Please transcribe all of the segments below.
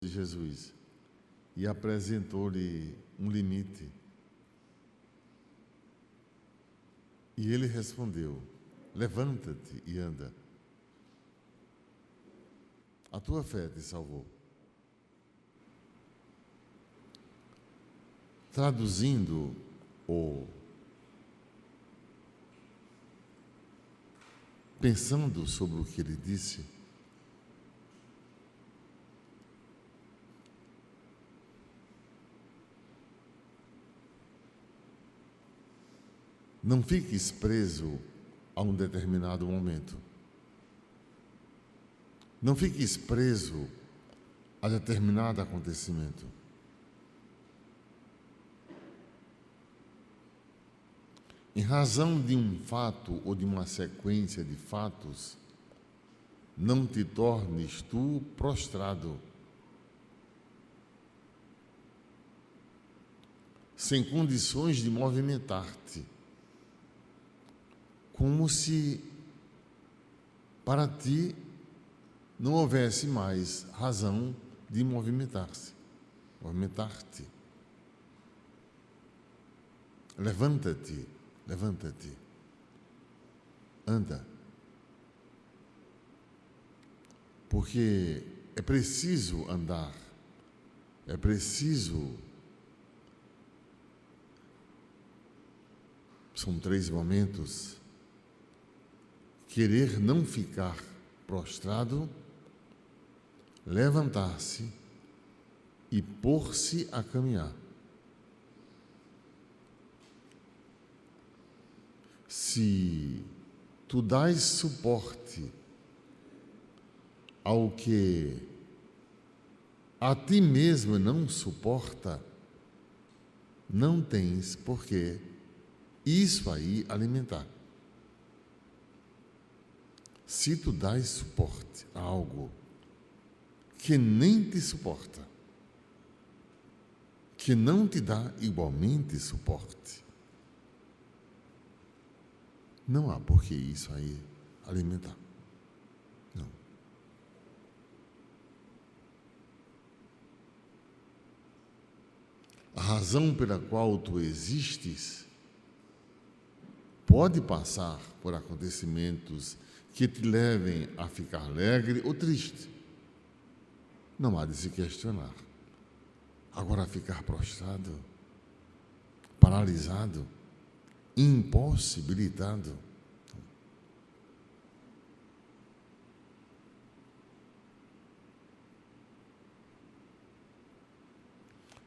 de Jesus e apresentou-lhe um limite. E ele respondeu: levanta-te e anda. A tua fé te salvou. Traduzindo ou pensando sobre o que ele disse, não fiques preso a um determinado momento. Não fiques preso a determinado acontecimento. Em razão de um fato ou de uma sequência de fatos, não te tornes tu prostrado, sem condições de movimentar-te, como se para ti não houvesse mais razão de movimentar-te. Levanta-te, levanta-te, anda. Porque é preciso andar, é preciso. São 3 momentos: querer não ficar prostrado, levantar-se e pôr-se a caminhar. Se tu dás suporte ao que a ti mesmo não suporta, não tens por que isso aí alimentar. Se tu dás suporte a algo que nem te suporta, que não te dá igualmente suporte, não há por que isso aí alimentar. Não. A razão pela qual tu existes pode passar por acontecimentos que te levem a ficar alegre ou triste. Não há de se questionar. Agora, ficar prostrado, paralisado, impossibilitado,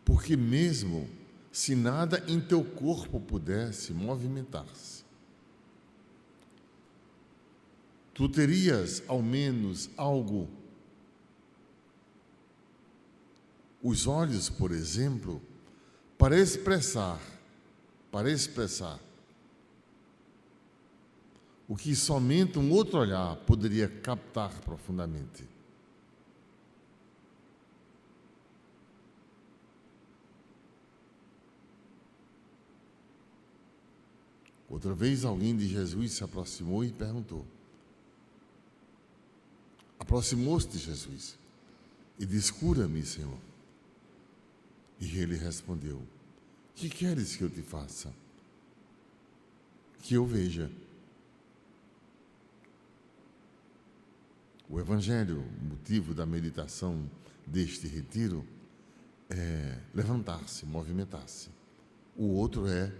porque mesmo se nada em teu corpo pudesse movimentar-se, tu terias ao menos algo. Os olhos, por exemplo, para expressar o que somente um outro olhar poderia captar profundamente. Outra vez alguém de Jesus se aproximou e perguntou. Aproximou-se de Jesus e disse: cura-me, Senhor. E ele respondeu: que queres que eu te faça? Que eu veja. O Evangelho, o motivo da meditação deste retiro, é levantar-se, movimentar-se. O outro é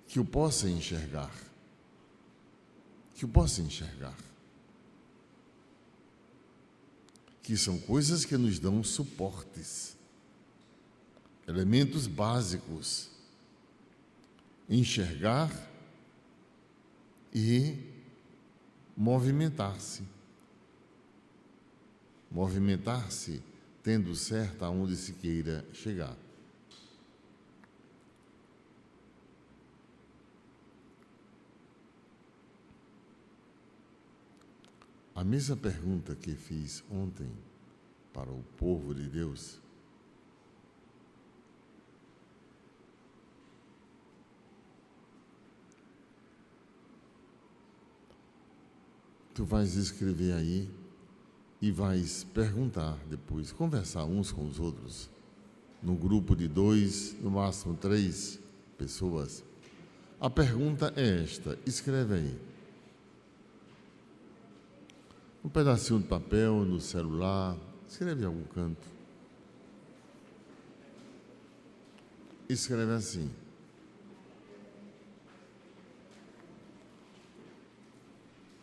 que eu possa enxergar. Que eu possa enxergar. Que são coisas que nos dão suportes, elementos básicos. Enxergar e movimentar-se. Movimentar-se tendo certo aonde se queira chegar. A mesma pergunta que fiz ontem para o povo de Deus, tu vais escrever aí e vais perguntar depois, conversar uns com os outros, no grupo de 2, no máximo 3 pessoas. A pergunta é esta, escreve aí. Um pedacinho de papel, no celular, escreve em algum canto. Escreve assim.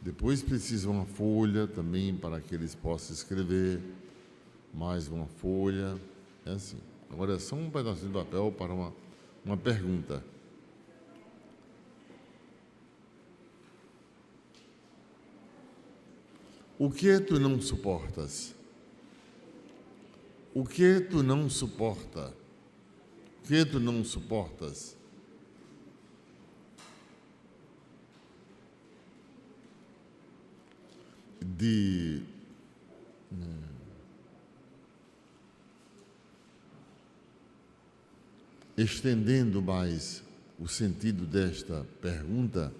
Depois precisa uma folha também para que eles possam escrever. Mais uma folha. É assim. Agora é só um pedacinho de papel para uma pergunta. O que tu não suportas? O que tu não suporta? O que tu não suportas? Estendendo mais o sentido desta pergunta,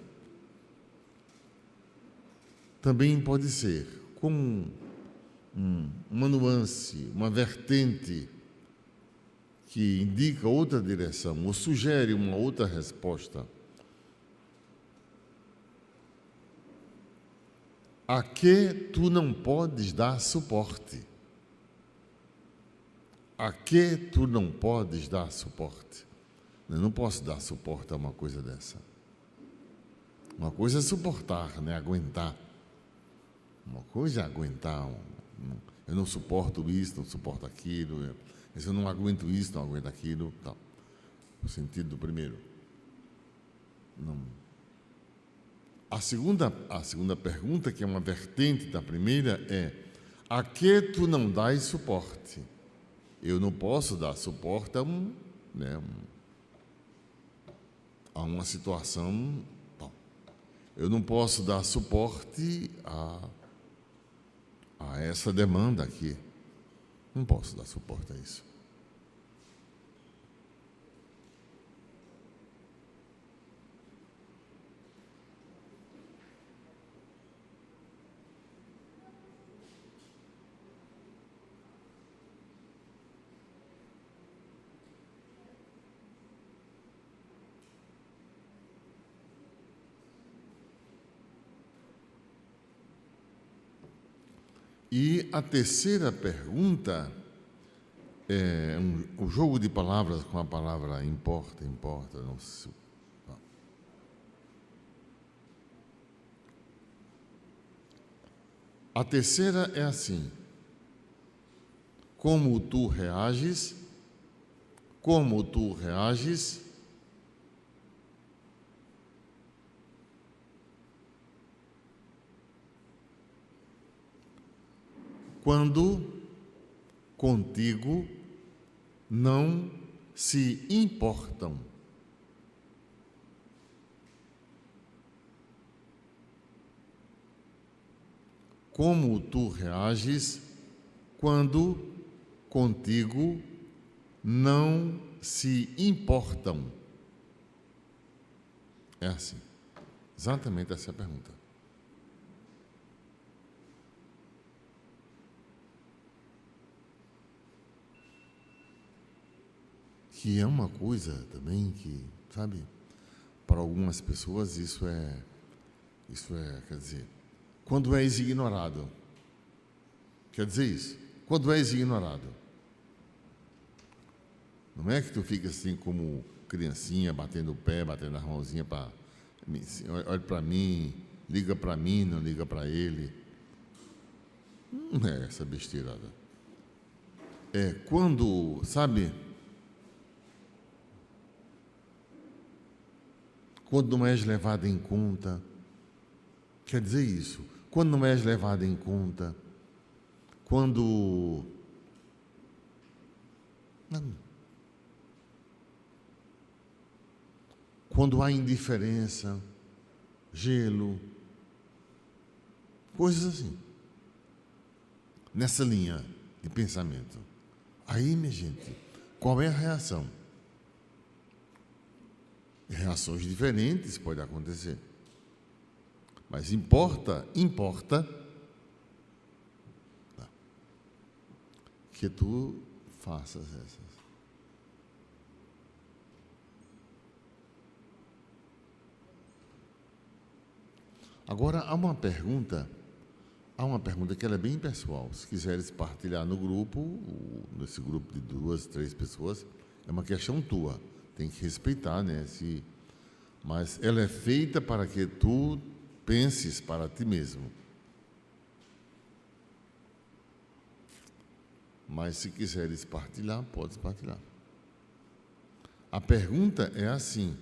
também pode ser como uma nuance, uma vertente que indica outra direção ou sugere uma outra resposta. A que tu não podes dar suporte? A que tu não podes dar suporte? Eu não posso dar suporte a uma coisa dessa. Uma coisa é suportar, né? Aguentar. Uma coisa é aguentar. Eu não suporto isso, não suporto aquilo. Eu não aguento isso, não aguento aquilo. Tal. O sentido do primeiro. Não. A segunda pergunta, que é uma vertente da primeira, é: a que tu não dás suporte? Eu não posso dar suporte a uma situação. Bom, eu não posso dar suporte a essa demanda aqui. Não posso dar suporte a isso. E a terceira pergunta é o jogo de palavras com a palavra importa, não se... A terceira é assim: como tu reages quando contigo não se importam. Como tu reages quando contigo não se importam? É assim. Exatamente essa é a pergunta. Que é uma coisa também que, sabe, para algumas pessoas isso é, quer dizer, quando és ignorado. Quer dizer isso? Quando és ignorado. Não é que tu fica assim como criancinha, batendo o pé, batendo as mãozinhas para... Olha para mim, liga para mim, não liga para ele. Não é essa besteirada. É quando, sabe... Quando não és levado em conta, quer dizer isso, quando não és levado em conta, quando há indiferença, gelo, coisas assim, nessa linha de pensamento. Aí, minha gente, qual é a reação? Reações diferentes podem acontecer. Mas importa que tu faças essas. Agora, há uma pergunta que ela é bem pessoal. Se quiseres partilhar no grupo, nesse grupo de 2, 3 pessoas, é uma questão tua. Tem que respeitar, né? Mas ela é feita para que tu penses para ti mesmo. Mas se quiseres partilhar, podes partilhar. A pergunta é assim: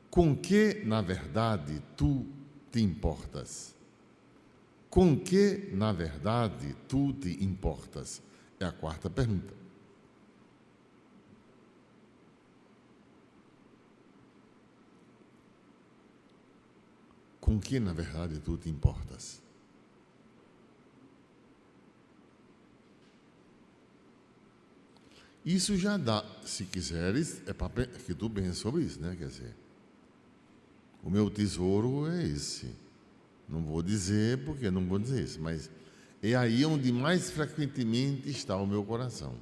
com que, na verdade, tu te importas? Com que, na verdade, tu te importas? É a quarta pergunta. Com que, na verdade, tu te importas? Isso já dá, se quiseres, é para que tu penses sobre isso, né? Quer dizer, o meu tesouro é esse. Não vou dizer porque não vou dizer isso, mas é aí onde mais frequentemente está o meu coração.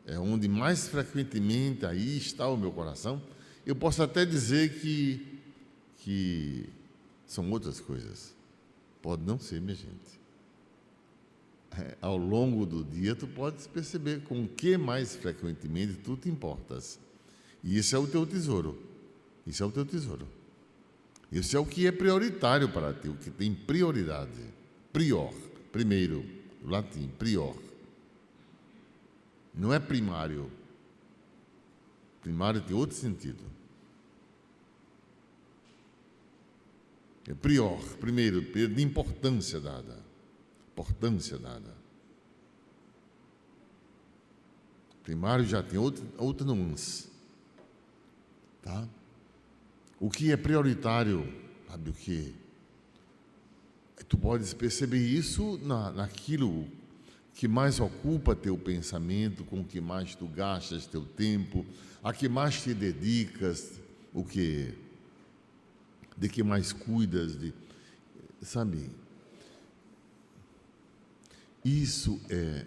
É onde mais frequentemente aí está o meu coração. Eu posso até dizer que são outras coisas. Pode não ser, minha gente. Ao longo do dia, tu podes perceber com o que mais frequentemente tu te importas. E esse é o teu tesouro. Isso é o teu tesouro. Isso é o que é prioritário para ti, o que tem prioridade. Prior, primeiro, do latim, prior. Não é primário. Primário tem outro sentido. É prior, primeiro, de importância dada. Importância dada. Primário já tem outra nuance. Tá? O que é prioritário, sabe o que? Tu podes perceber isso naquilo que mais ocupa teu pensamento, com o que mais tu gastas teu tempo, a que mais te dedicas, o que? De que mais cuidas, sabe? Isso é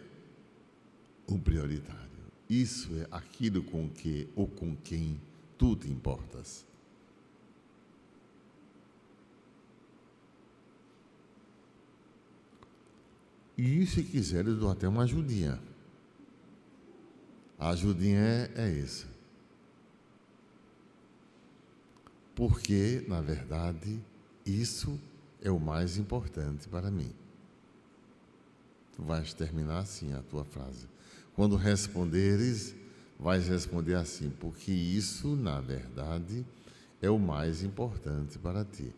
o prioritário. Isso é aquilo com que ou com quem tu te importas. E se quiser, eu dou até uma ajudinha. A ajudinha é isso. Porque, na verdade, isso é o mais importante para mim. Tu vais terminar assim a tua frase. Quando responderes, vais responder assim: porque isso, na verdade, é o mais importante para ti.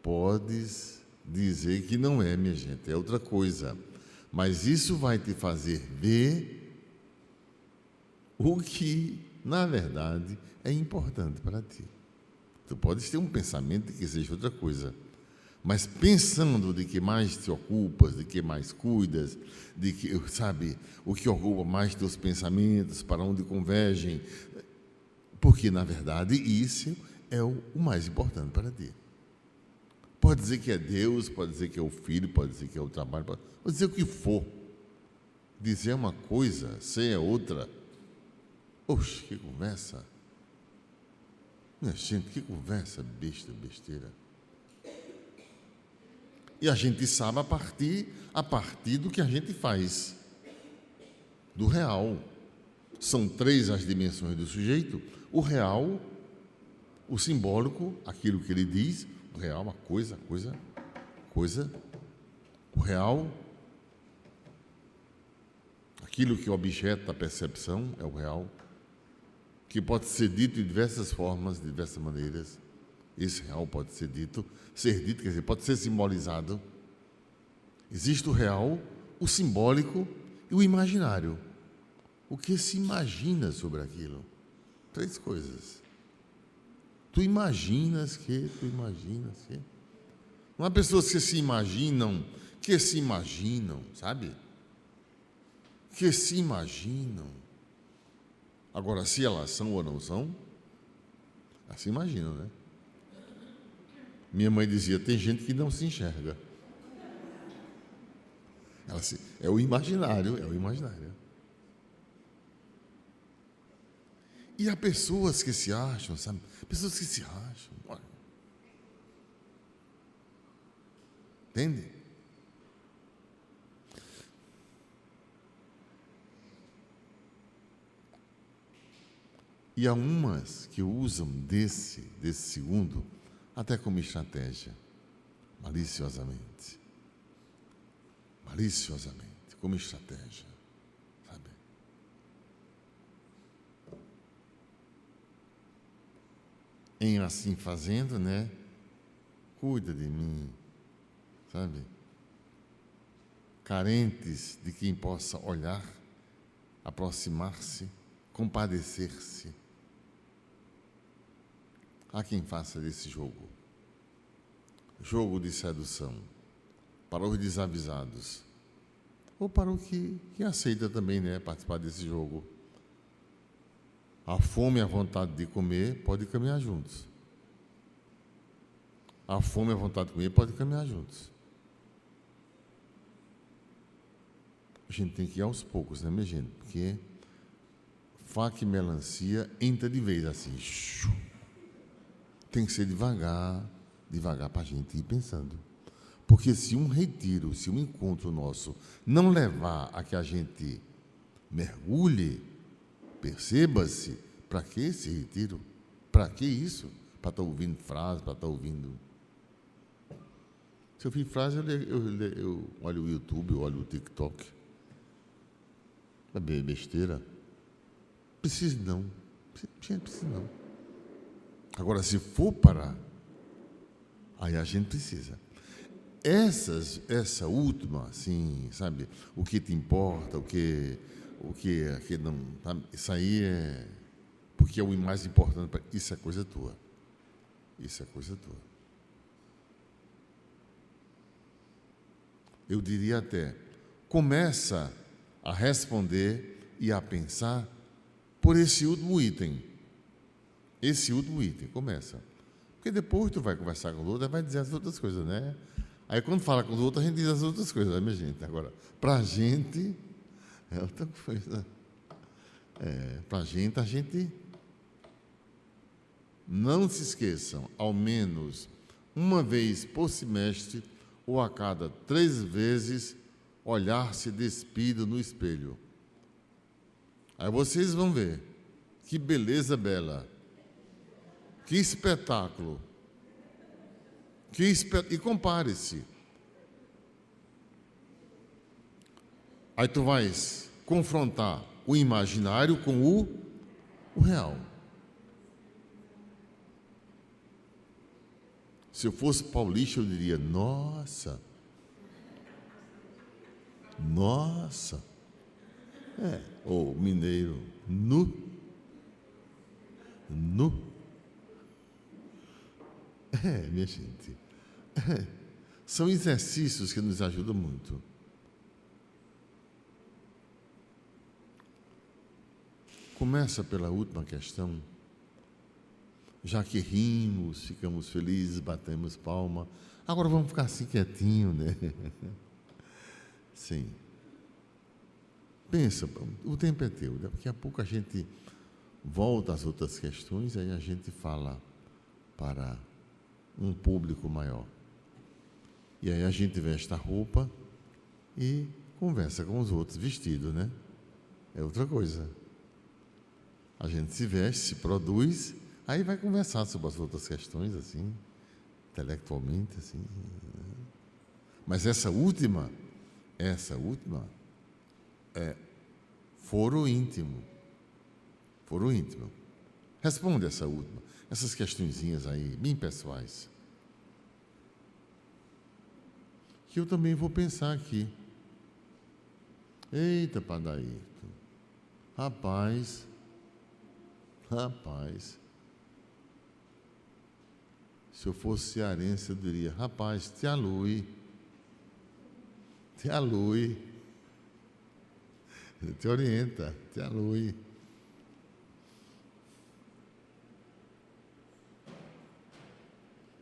Podes dizer que não é, minha gente, é outra coisa. Mas isso vai te fazer ver o que, na verdade, é importante para ti. Tu podes ter um pensamento de que seja outra coisa, mas pensando de que mais te ocupas, de que mais cuidas, de que, sabe, o que ocupa mais teus pensamentos, para onde convergem, porque, na verdade, isso é o mais importante para ti. Pode dizer que é Deus, pode dizer que é o filho, pode dizer que é o trabalho, pode dizer o que for. Dizer uma coisa, ser outra. Oxe, que conversa. Minha gente, que conversa besteira. E a gente sabe a partir do que a gente faz, do real. São 3 as dimensões do sujeito: o real, o simbólico, aquilo que ele diz, o real, a coisa, o real, aquilo que objeta a percepção é o real, que pode ser dito de diversas formas, de diversas maneiras. Esse real pode ser dito, quer dizer, pode ser simbolizado. Existe o real, o simbólico e o imaginário. O que se imagina sobre aquilo? 3 coisas. Tu imaginas que. Não há pessoas que se imaginam, sabe? Que se imaginam. Agora, se elas são ou não são, elas se imaginam, né? Minha mãe dizia: tem gente que não se enxerga. É o imaginário, é o imaginário. E há pessoas que se acham, sabe? Pessoas que se acham. Olha. Entende? E há umas que usam desse segundo até como estratégia, maliciosamente, como estratégia, sabe? Em assim fazendo, né? Cuida de mim, sabe? Carentes de quem possa olhar, aproximar-se, compadecer-se. Há quem faça desse jogo de sedução para os desavisados, ou para o que aceita também, né, participar desse jogo. A fome e a vontade de comer pode caminhar juntos. A fome e a vontade de comer pode caminhar juntos. A gente tem que ir aos poucos, né, minha gente? Porque faca e melancia entra de vez assim. Tem que ser devagar para a gente ir pensando. Porque se um retiro, se um encontro nosso não levar a que a gente mergulhe, perceba-se, para que esse retiro? Para que isso? Para estar ouvindo frases, para estar ouvindo... Se eu fiz frase, eu olho o YouTube, eu olho o TikTok. É besteira. Precisa não. Gente, precisa não. Agora, se for parar, aí a gente precisa. Essa última, assim, sabe? O que te importa, o que não... Sabe? Isso aí é... Porque é o mais importante. Isso é coisa tua. Isso é coisa tua. Eu diria até, começa a responder e a pensar por esse último item. Esse último item, começa. Porque depois tu vai conversar com o outro e vai dizer as outras coisas, né? Aí quando fala com o outro, a gente diz as outras coisas, né, minha gente? Agora, pra gente, é outra coisa. Pra gente, a gente... Não se esqueçam, ao menos uma vez por semestre, ou a cada 3 vezes, olhar-se despido no espelho. Aí vocês vão ver que beleza bela, que espetáculo, e compare-se. Aí tu vais confrontar o imaginário com o real. Se eu fosse paulista, eu diria, nossa, ou mineiro, nu. Minha gente, são exercícios que nos ajudam muito. Começa pela última questão. Já que rimos, ficamos felizes, batemos palma, agora vamos ficar assim quietinho, né? Sim. Pensa, o tempo é teu, daqui a pouco a gente volta às outras questões, aí a gente fala para um público maior. E aí a gente veste a roupa e conversa com os outros vestido, né? É outra coisa. A gente se veste, se produz, aí vai conversar sobre as outras questões, assim, intelectualmente, assim. Mas essa última é foro íntimo. Foro íntimo. Responde essa última. Essas questõezinhas aí, bem pessoais. Que eu também vou pensar aqui. Eita, Padaí. Rapaz. Se eu fosse cearense, eu diria, rapaz, te alui. Te orienta, te alui.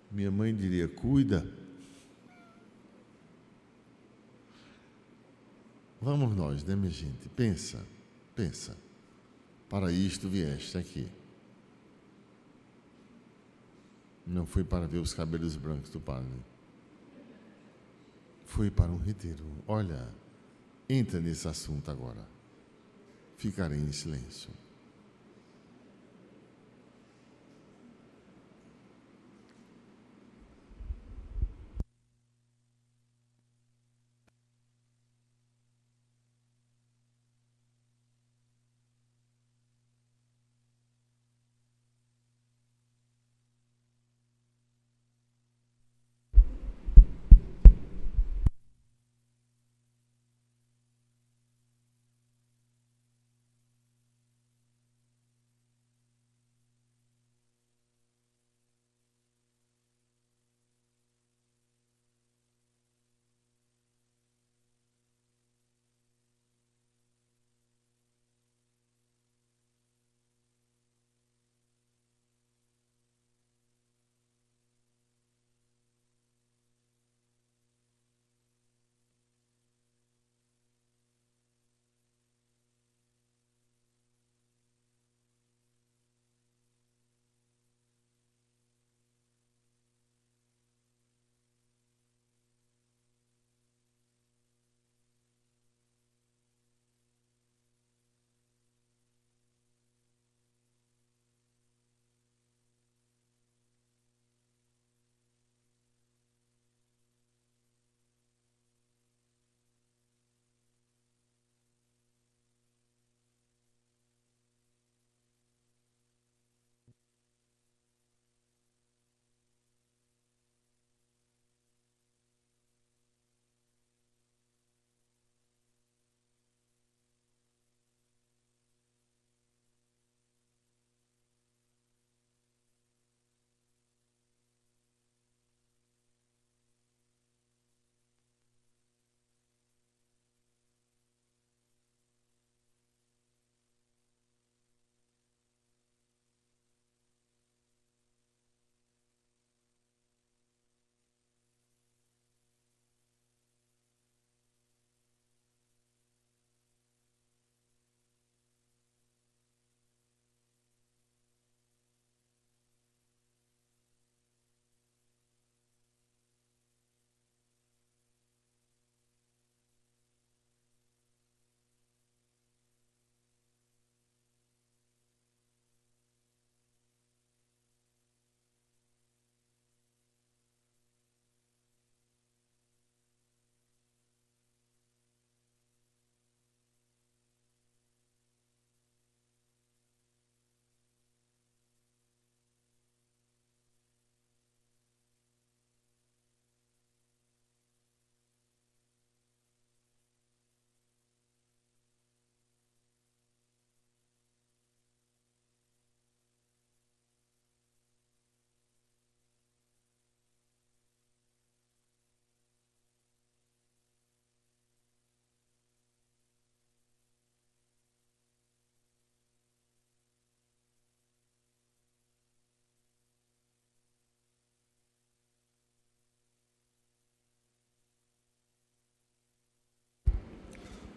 Minha mãe diria, cuida. Vamos nós, né, minha gente? Pensa, pensa. Para isto vieste aqui. Não foi para ver os cabelos brancos do padre. Foi para um retiro. Olha, entra nesse assunto agora. Ficarei em silêncio.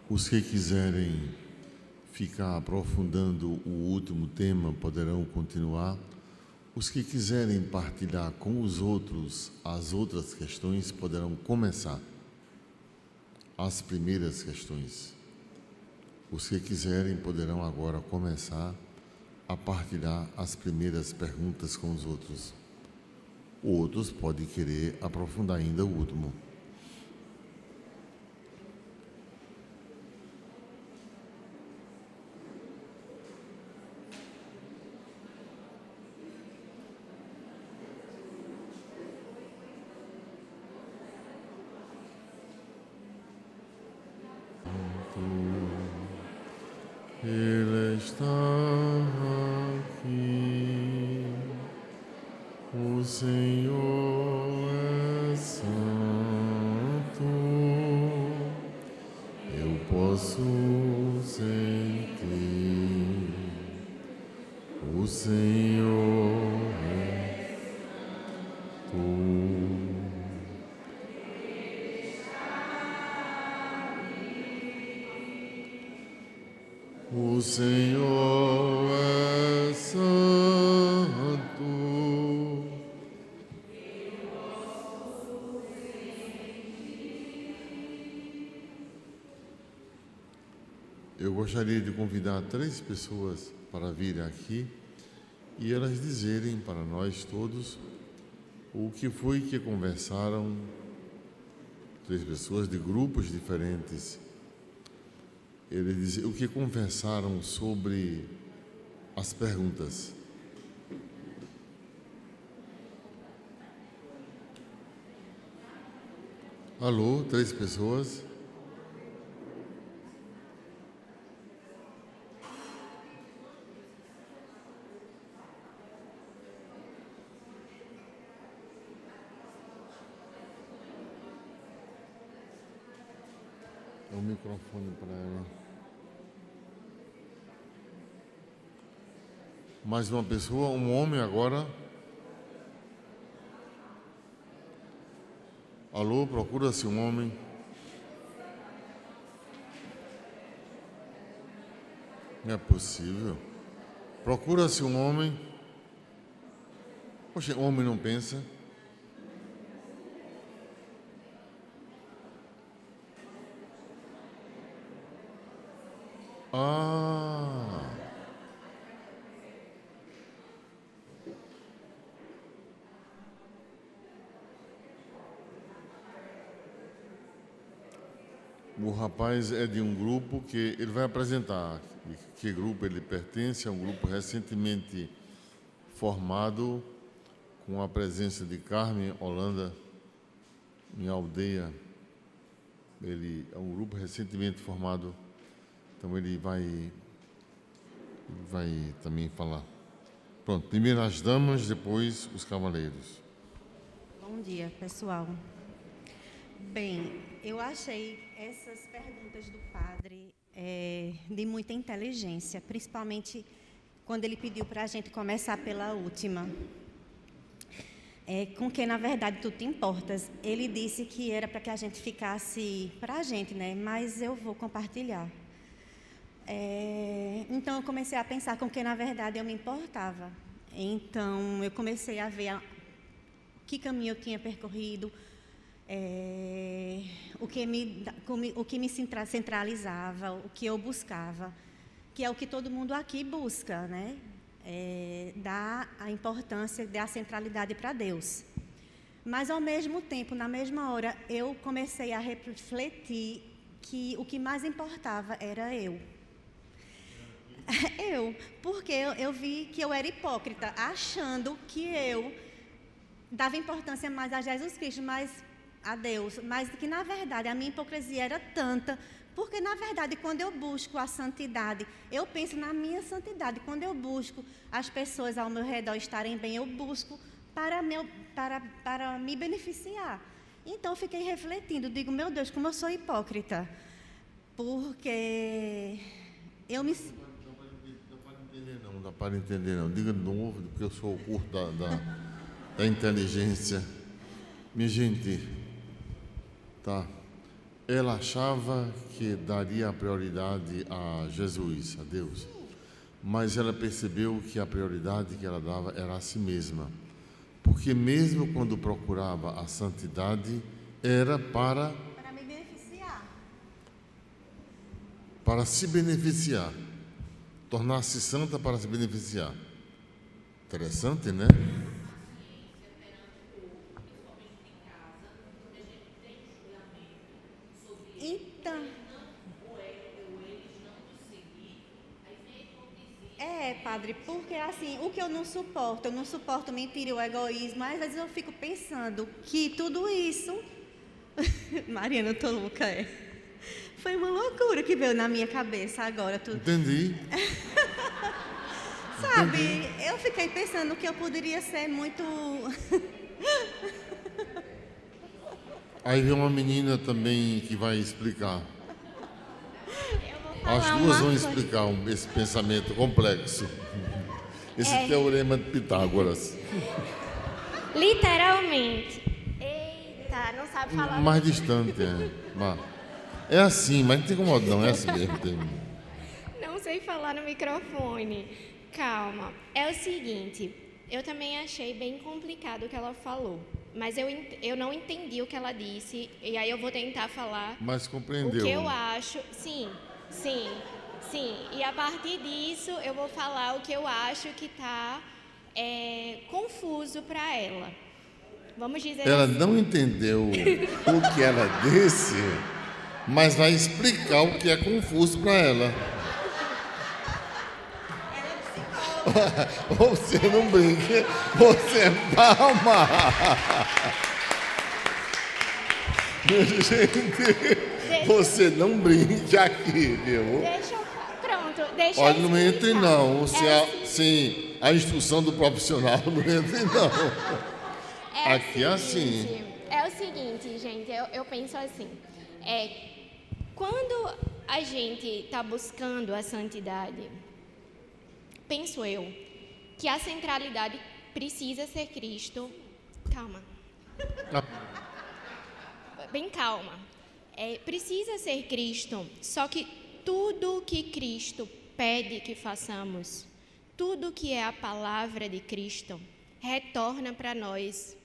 Os que quiserem ficar aprofundando o último tema poderão continuar. Os que quiserem partilhar com os outros as outras questões poderão começar as primeiras questões. Os que quiserem poderão agora começar a partilhar as primeiras perguntas com os outros. Outros podem querer aprofundar ainda o último. Ele está aqui, o Senhor é santo, eu posso sentir, o Senhor é santo. O Senhor é santo. Eu gostaria de convidar 3 pessoas para virem aqui e elas dizerem para nós todos o que foi que conversaram. 3 pessoas de grupos diferentes. Eles dizem o que conversaram sobre as perguntas. Alô, 3 pessoas. O microfone para ela. Mais uma pessoa, um homem agora. Alô, procura-se um homem. Não é possível. Procura-se um homem. Poxa, homem não pensa. Ah. O rapaz é de um grupo que ele vai apresentar que grupo ele pertence. É um grupo recentemente formado, com a presença de Carmen Holanda, em Aldeia. Ele é um grupo recentemente formado. Então ele vai também falar. Pronto, primeiro as damas, depois os cavaleiros. Bom dia, pessoal. Bem, eu achei essas perguntas do padre de muita inteligência, principalmente quando ele pediu para a gente começar pela última. Com que, na verdade, tu te importas. Ele disse que era para que a gente ficasse para a gente, né? Mas eu vou compartilhar. Então, eu comecei a pensar com que, na verdade, eu me importava. Então, eu comecei a ver que caminho eu tinha percorrido, o que me centralizava, o que eu buscava, que é o que todo mundo aqui busca, né? Dar a importância, dar a centralidade para Deus. Mas, ao mesmo tempo, na mesma hora, eu comecei a refletir que o que mais importava era eu. Porque eu vi que eu era hipócrita, achando que eu dava importância mais a Jesus Cristo, mais a Deus, mas que, na verdade, a minha hipocrisia era tanta, porque, na verdade, quando eu busco a santidade, eu penso na minha santidade. Quando eu busco as pessoas ao meu redor estarem bem, eu busco para me beneficiar. Então, eu fiquei refletindo, digo, meu Deus, como eu sou hipócrita, porque eu me... Não dá para entender, não. Diga de novo, porque eu sou o curto da inteligência. Minha gente, tá. Ela achava que daria a prioridade a Jesus, a Deus. Mas ela percebeu que a prioridade que ela dava era a si mesma. Porque mesmo quando procurava a santidade, era para me beneficiar. Para se beneficiar. Tornar-se santa para se beneficiar. Interessante, né? Então, padre, porque assim, o que eu não suporto mentira e o egoísmo. Às vezes eu fico pensando que tudo isso, Mariana, eu tô louca, foi uma loucura que veio na minha cabeça agora. Entendi. Sabe, eu fiquei pensando que eu poderia ser muito... Aí vem uma menina também que vai explicar. As duas vão explicar esse pensamento complexo. Esse teorema de Pitágoras. Literalmente. Eita, não sabe falar. Mais distante, É assim, mas não tem como não, é assim mesmo. Não sei falar no microfone. Calma. É o seguinte, eu também achei bem complicado o que ela falou. Mas eu não entendi o que ela disse. E aí eu vou tentar falar Mas compreendeu. o que eu acho. Sim. E a partir disso, eu vou falar o que eu acho que está confuso para ela. Vamos dizer Ela assim. não entendeu o que ela disse, mas vai explicar o que é confuso para ela. Você não brinque, você palma. Gente, você não brinque aqui, viu? Deixa Olha, eu não entre explicar. não. Sim, a instrução do profissional não entre não. Aqui é assim. É o seguinte, gente, eu penso assim. Quando a gente está buscando a santidade, penso eu, que a centralidade precisa ser Cristo. Calma. Bem calma. Precisa ser Cristo, só que tudo que Cristo pede que façamos, tudo que é a palavra de Cristo, retorna para nós.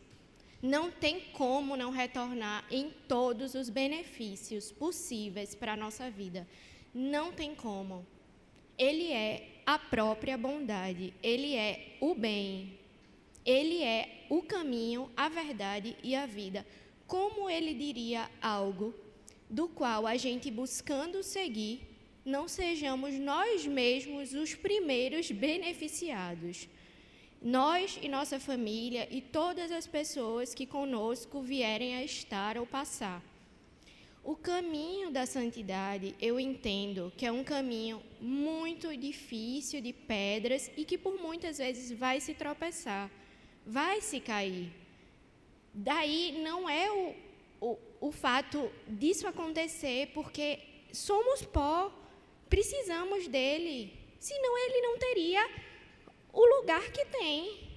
Não tem como não retornar em todos os benefícios possíveis para a nossa vida. Não tem como. Ele é a própria bondade, Ele é o bem, Ele é o caminho, a verdade e a vida. Como Ele diria algo do qual a gente buscando seguir, não sejamos nós mesmos os primeiros beneficiados? Nós e nossa família e todas as pessoas que conosco vierem a estar ou passar. O caminho da santidade, eu entendo que é um caminho muito difícil, de pedras, e que por muitas vezes vai se tropeçar, vai se cair. Daí não é o fato disso acontecer, porque somos pó, precisamos dele, senão ele não teria o lugar que tem.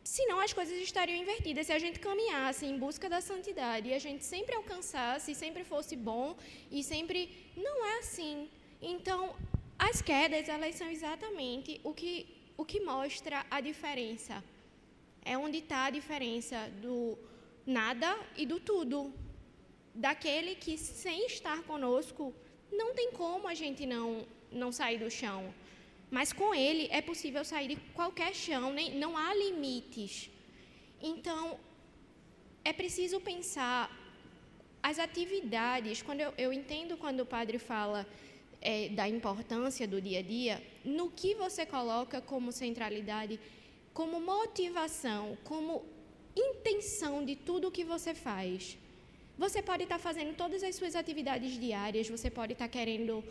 Senão as coisas estariam invertidas. Se a gente caminhasse em busca da santidade e a gente sempre alcançasse, sempre fosse bom e sempre... Não é assim. Então, as quedas, elas são exatamente o que mostra a diferença. É onde está a diferença do nada e do tudo. Daquele que, sem estar conosco, não tem como a gente não sair do chão. Mas com ele é possível sair de qualquer chão, não há limites. Então, é preciso pensar as atividades. Quando eu entendo quando o padre fala da importância do dia a dia, no que você coloca como centralidade, como motivação, como intenção de tudo o que você faz. Você pode estar fazendo todas as suas atividades diárias, você pode estar querendo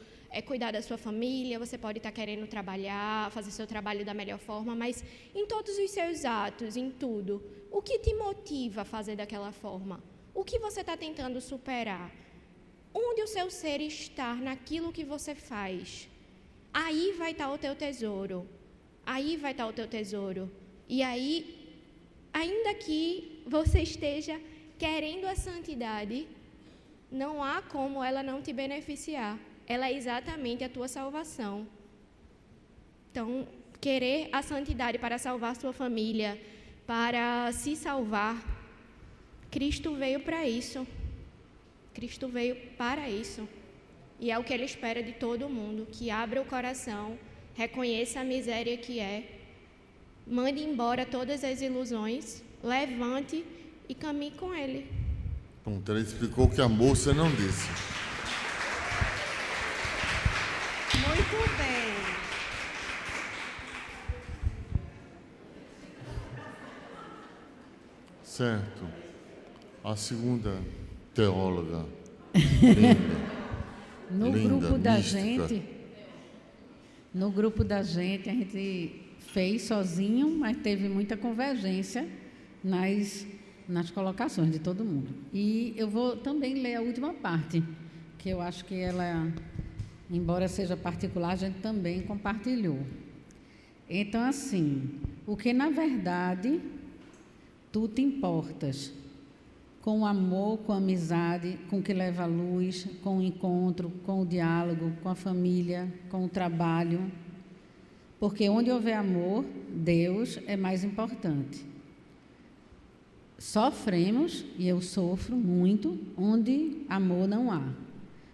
cuidar da sua família, você pode estar querendo trabalhar, fazer seu trabalho da melhor forma, mas em todos os seus atos, em tudo, o que te motiva a fazer daquela forma? O que você está tentando superar? Onde o seu ser está naquilo que você faz? Aí vai estar o teu tesouro. Aí vai estar o teu tesouro. E aí, ainda que você esteja querendo a santidade, não há como ela não te beneficiar. Ela é exatamente a tua salvação. Então, querer a santidade para salvar sua família, para se salvar, Cristo veio para isso. Cristo veio para isso. E é o que Ele espera de todo mundo, que abra o coração, reconheça a miséria que é, mande embora todas as ilusões, levante e caminhe com Ele. Pronto, ela explicou que a moça não disse. Muito bem. Certo. A segunda teóloga, linda. No linda, grupo da mística. a gente fez sozinho, mas teve muita convergência nas colocações de todo mundo. E eu vou também ler a última parte, que eu acho que ela, embora seja particular, a gente também compartilhou. Então, assim, o que na verdade tu te importas com o amor, com a amizade, com o que leva à luz, com o encontro, com o diálogo, com a família, com o trabalho. Porque onde houver amor, Deus é mais importante. Sofremos, e eu sofro muito, onde amor não há.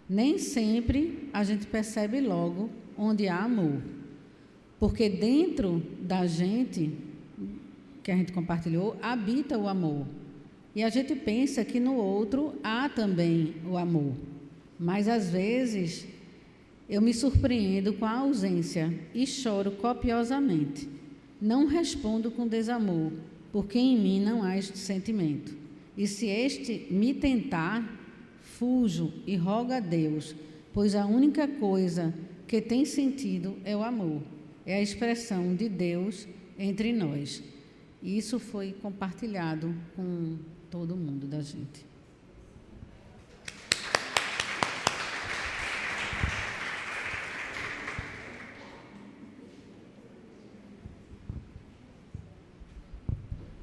Nem sempre a gente percebe logo onde há amor. Porque dentro da gente, que a gente compartilhou, habita o amor. E a gente pensa que no outro há também o amor. Mas, às vezes, eu me surpreendo com a ausência e choro copiosamente. Não respondo com desamor, porque em mim não há este sentimento. E se este me tentar, fujo e rogo a Deus, pois a única coisa que tem sentido é o amor, é a expressão de Deus entre nós. E isso foi compartilhado com todo mundo da gente.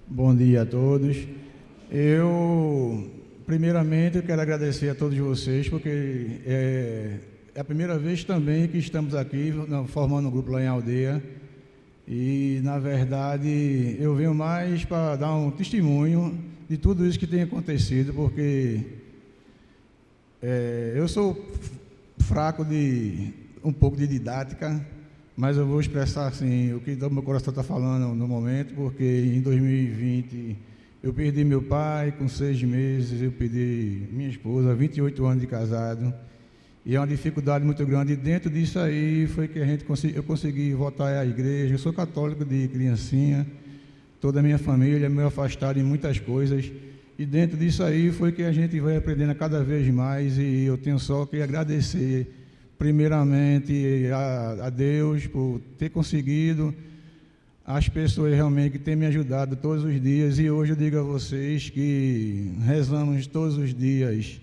Bom dia a todos. Primeiramente, eu quero agradecer a todos vocês, porque é a primeira vez também que estamos aqui formando um grupo lá em Aldeia. E, na verdade, eu venho mais para dar um testemunho de tudo isso que tem acontecido, porque eu sou fraco de um pouco de didática, mas eu vou expressar assim o que o meu coração está falando no momento, porque em 2020 eu perdi meu pai com 6 meses, eu perdi minha esposa, 28 anos de casado, e é uma dificuldade muito grande. E dentro disso aí foi que eu consegui voltar à igreja. Eu sou católico de criancinha, toda a minha família meio afastada em muitas coisas, e dentro disso aí foi que a gente vai aprendendo cada vez mais, e eu tenho só que agradecer primeiramente a Deus por ter conseguido, as pessoas realmente que têm me ajudado todos os dias. E hoje eu digo a vocês que rezamos todos os dias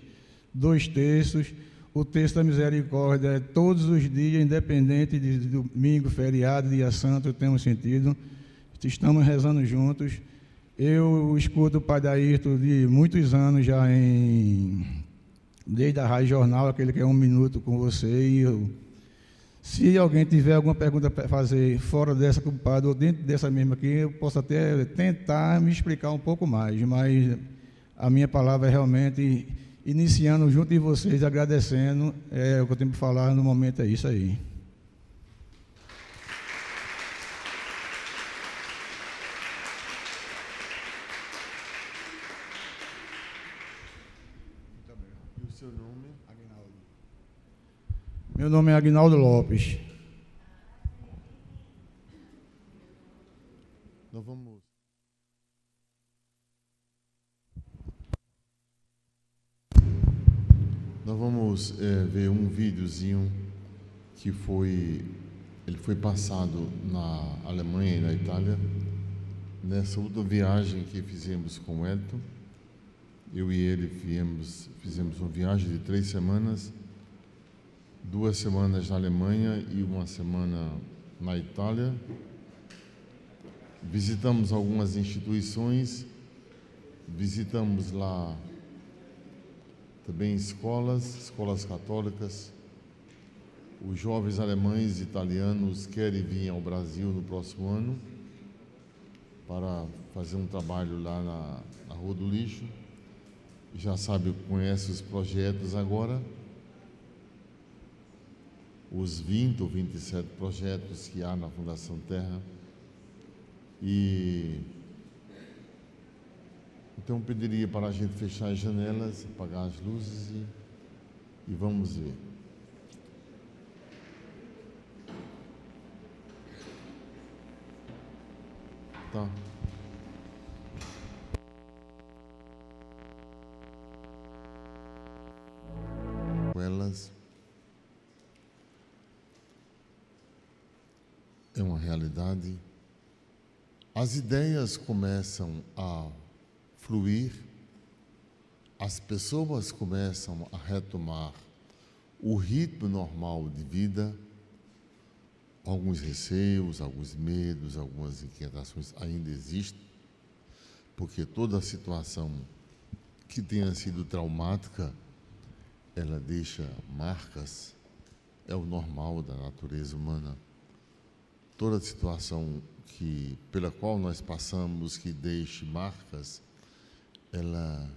2 terços. O terço da misericórdia é todos os dias, independente de domingo, feriado, dia santo, temos sentido. Estamos rezando juntos. Eu escuto o Padre Ayrton de muitos anos já, desde a Rádio Jornal, aquele que é 1 minuto com você. E se alguém tiver alguma pergunta para fazer fora dessa, culpada, ou dentro dessa mesma aqui, eu posso até tentar me explicar um pouco mais, mas a minha palavra é realmente iniciando junto de vocês, agradecendo. O que eu tenho para falar no momento é isso aí. E o seu nome? Aguinaldo. Meu nome é Aguinaldo Lopes. Nós vamos ver um videozinho que ele foi passado na Alemanha e na Itália, nessa outra viagem que fizemos com o Elton. Eu e ele fizemos uma viagem de 3 semanas, 2 semanas na Alemanha e 1 semana na Itália. Visitamos algumas instituições, visitamos lá também escolas católicas. Os jovens alemães e italianos querem vir ao Brasil no próximo ano para fazer um trabalho lá na Rua do Lixo. Já sabe, conhece os projetos agora, os 20 ou 27 projetos que há na Fundação Terra. E então eu pediria para a gente fechar as janelas, apagar as luzes e vamos ver. Tá. Elas é uma realidade. As ideias começam a fluir, as pessoas começam a retomar o ritmo normal de vida. Alguns receios, alguns medos, algumas inquietações ainda existem, porque toda a situação que tenha sido traumática, ela deixa marcas, é o normal da natureza humana. Toda situação pela qual nós passamos, que deixe marcas, ela,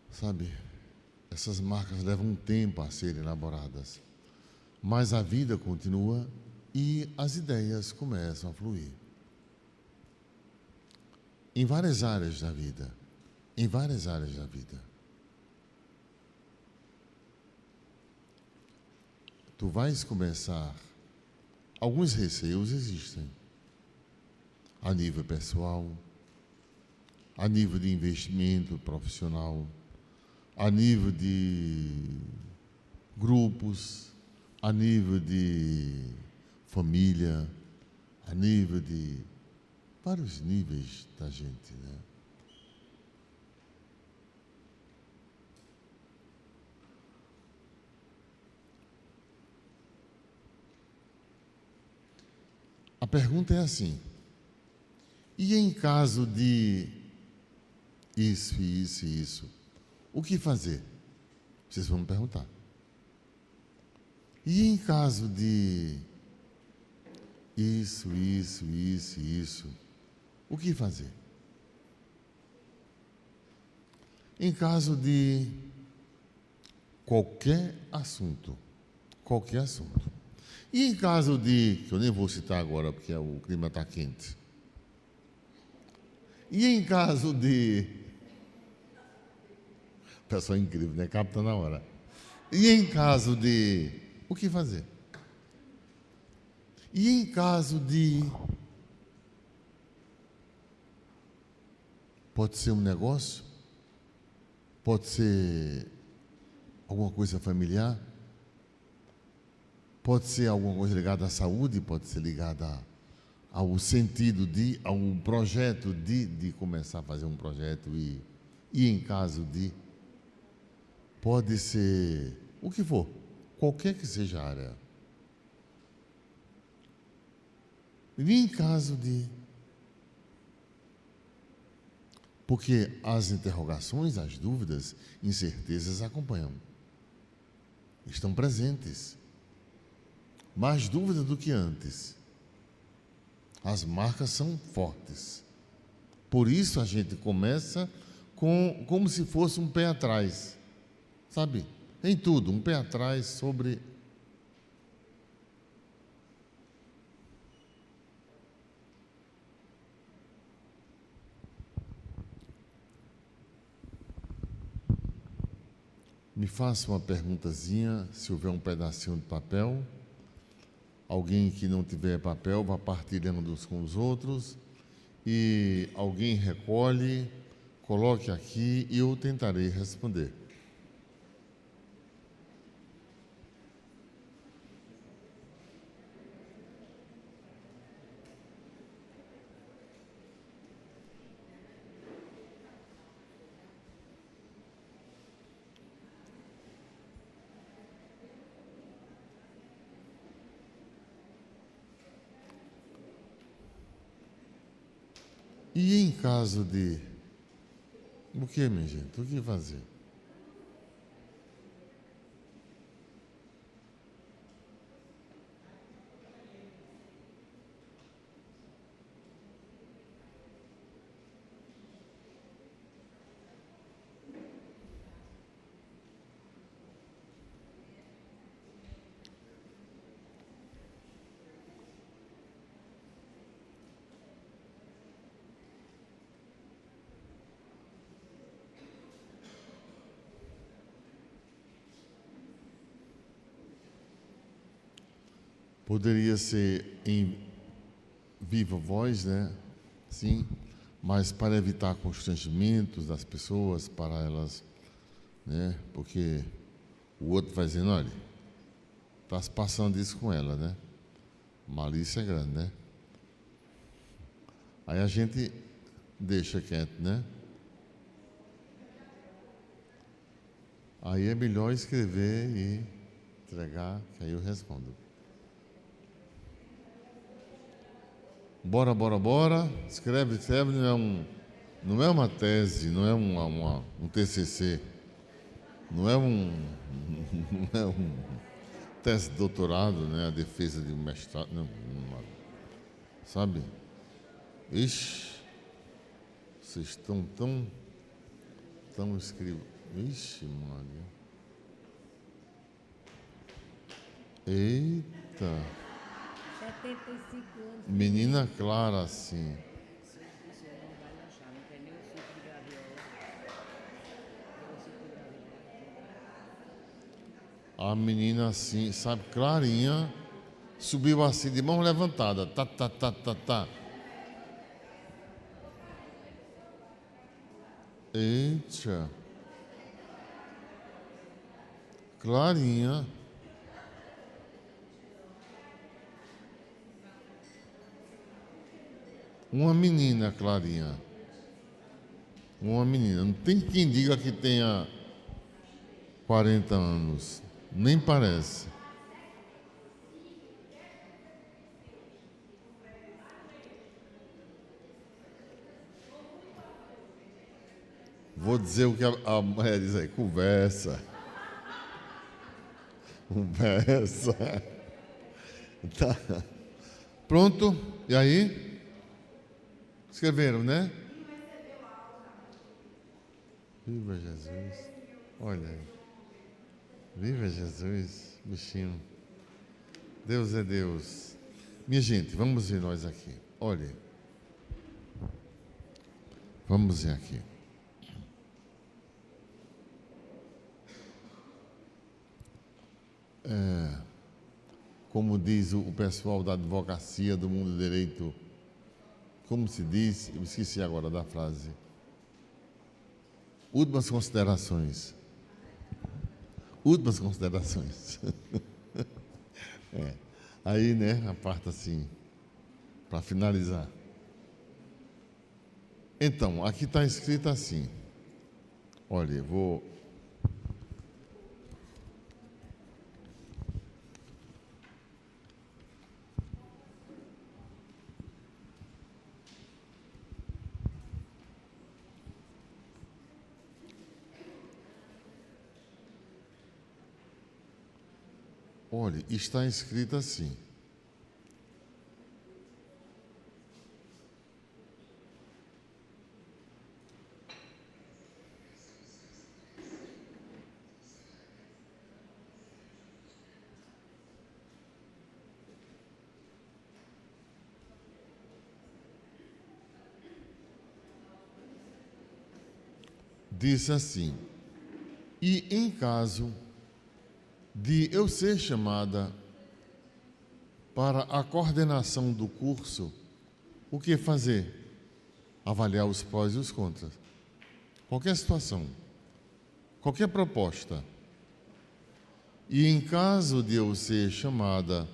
sabe, essas marcas levam um tempo a serem elaboradas, mas a vida continua e as ideias começam a fluir. Em várias áreas da vida, em várias áreas da vida. Tu vais começar, alguns receios existem, a nível pessoal, a nível de investimento profissional, a nível de grupos, a nível de família, a nível de vários níveis da gente, né? A pergunta é assim: e em caso de isso, isso e isso, o que fazer? Vocês vão me perguntar. E em caso de isso, isso, isso e isso, o que fazer? Em caso de qualquer assunto, qualquer assunto. E em caso de, que eu nem vou citar agora porque o clima está quente. E em caso de, pessoal incrível, né? Capta na hora. E em caso de, o que fazer? E em caso de, pode ser um negócio, pode ser alguma coisa familiar, pode ser alguma coisa ligada à saúde, pode ser ligada ao sentido de, a um projeto de começar a fazer um projeto e em caso de, pode ser o que for, qualquer que seja a área. E em caso de, porque as interrogações, as dúvidas, incertezas acompanham, estão presentes. Mais dúvida do que antes. As marcas são fortes. Por isso a gente começa como se fosse um pé atrás. Sabe? Em tudo, um pé atrás sobre. Me faça uma perguntazinha, se houver um pedacinho de papel. Alguém que não tiver papel, vá partilhando uns com os outros. E alguém recolhe, coloque aqui e eu tentarei responder. E em caso de... O que, minha gente? O que fazer? Poderia ser em viva voz, né? Sim, mas para evitar constrangimentos das pessoas, para elas, né? Porque o outro vai dizendo, olha, está se passando isso com ela, né? Malícia é grande, né? Aí a gente deixa quieto, né? Aí é melhor escrever e entregar, que aí eu respondo. Bora. Escreve, não Não é uma tese, não é um TCC, não é não é um tese de doutorado, né? A defesa de um mestrado, não, sabe? Ixi, vocês estão tão escritos. Ixi, Maria. Eita. 75 anos. Menina clara, assim. A menina assim, sabe, clarinha, subiu assim, de mão levantada. Tá, tá, tá, tá, tá. Eita. Clarinha. Uma menina, Clarinha. Uma menina. Não tem quem diga que tenha 40 anos. Nem parece. Vou dizer o que a mulher diz aí. Conversa. Conversa. Tá. Pronto? E aí? Escreveram, né? Viva Jesus. Olha aí. Viva Jesus, bichinho. Deus é Deus. Minha gente, vamos ver nós aqui. Olha. Vamos ver aqui. Como diz o pessoal da advocacia do mundo do direito, como se diz, eu esqueci agora da frase. Últimas considerações. Últimas considerações. Aí, né, a parte assim, para finalizar. Então, aqui está escrito assim. Olha, eu vou... Olha, está escrito assim. Diz assim: e em caso de eu ser chamada para a coordenação do curso, o que fazer? Avaliar os prós e os contras. Qualquer situação, qualquer proposta. E em caso de eu ser chamada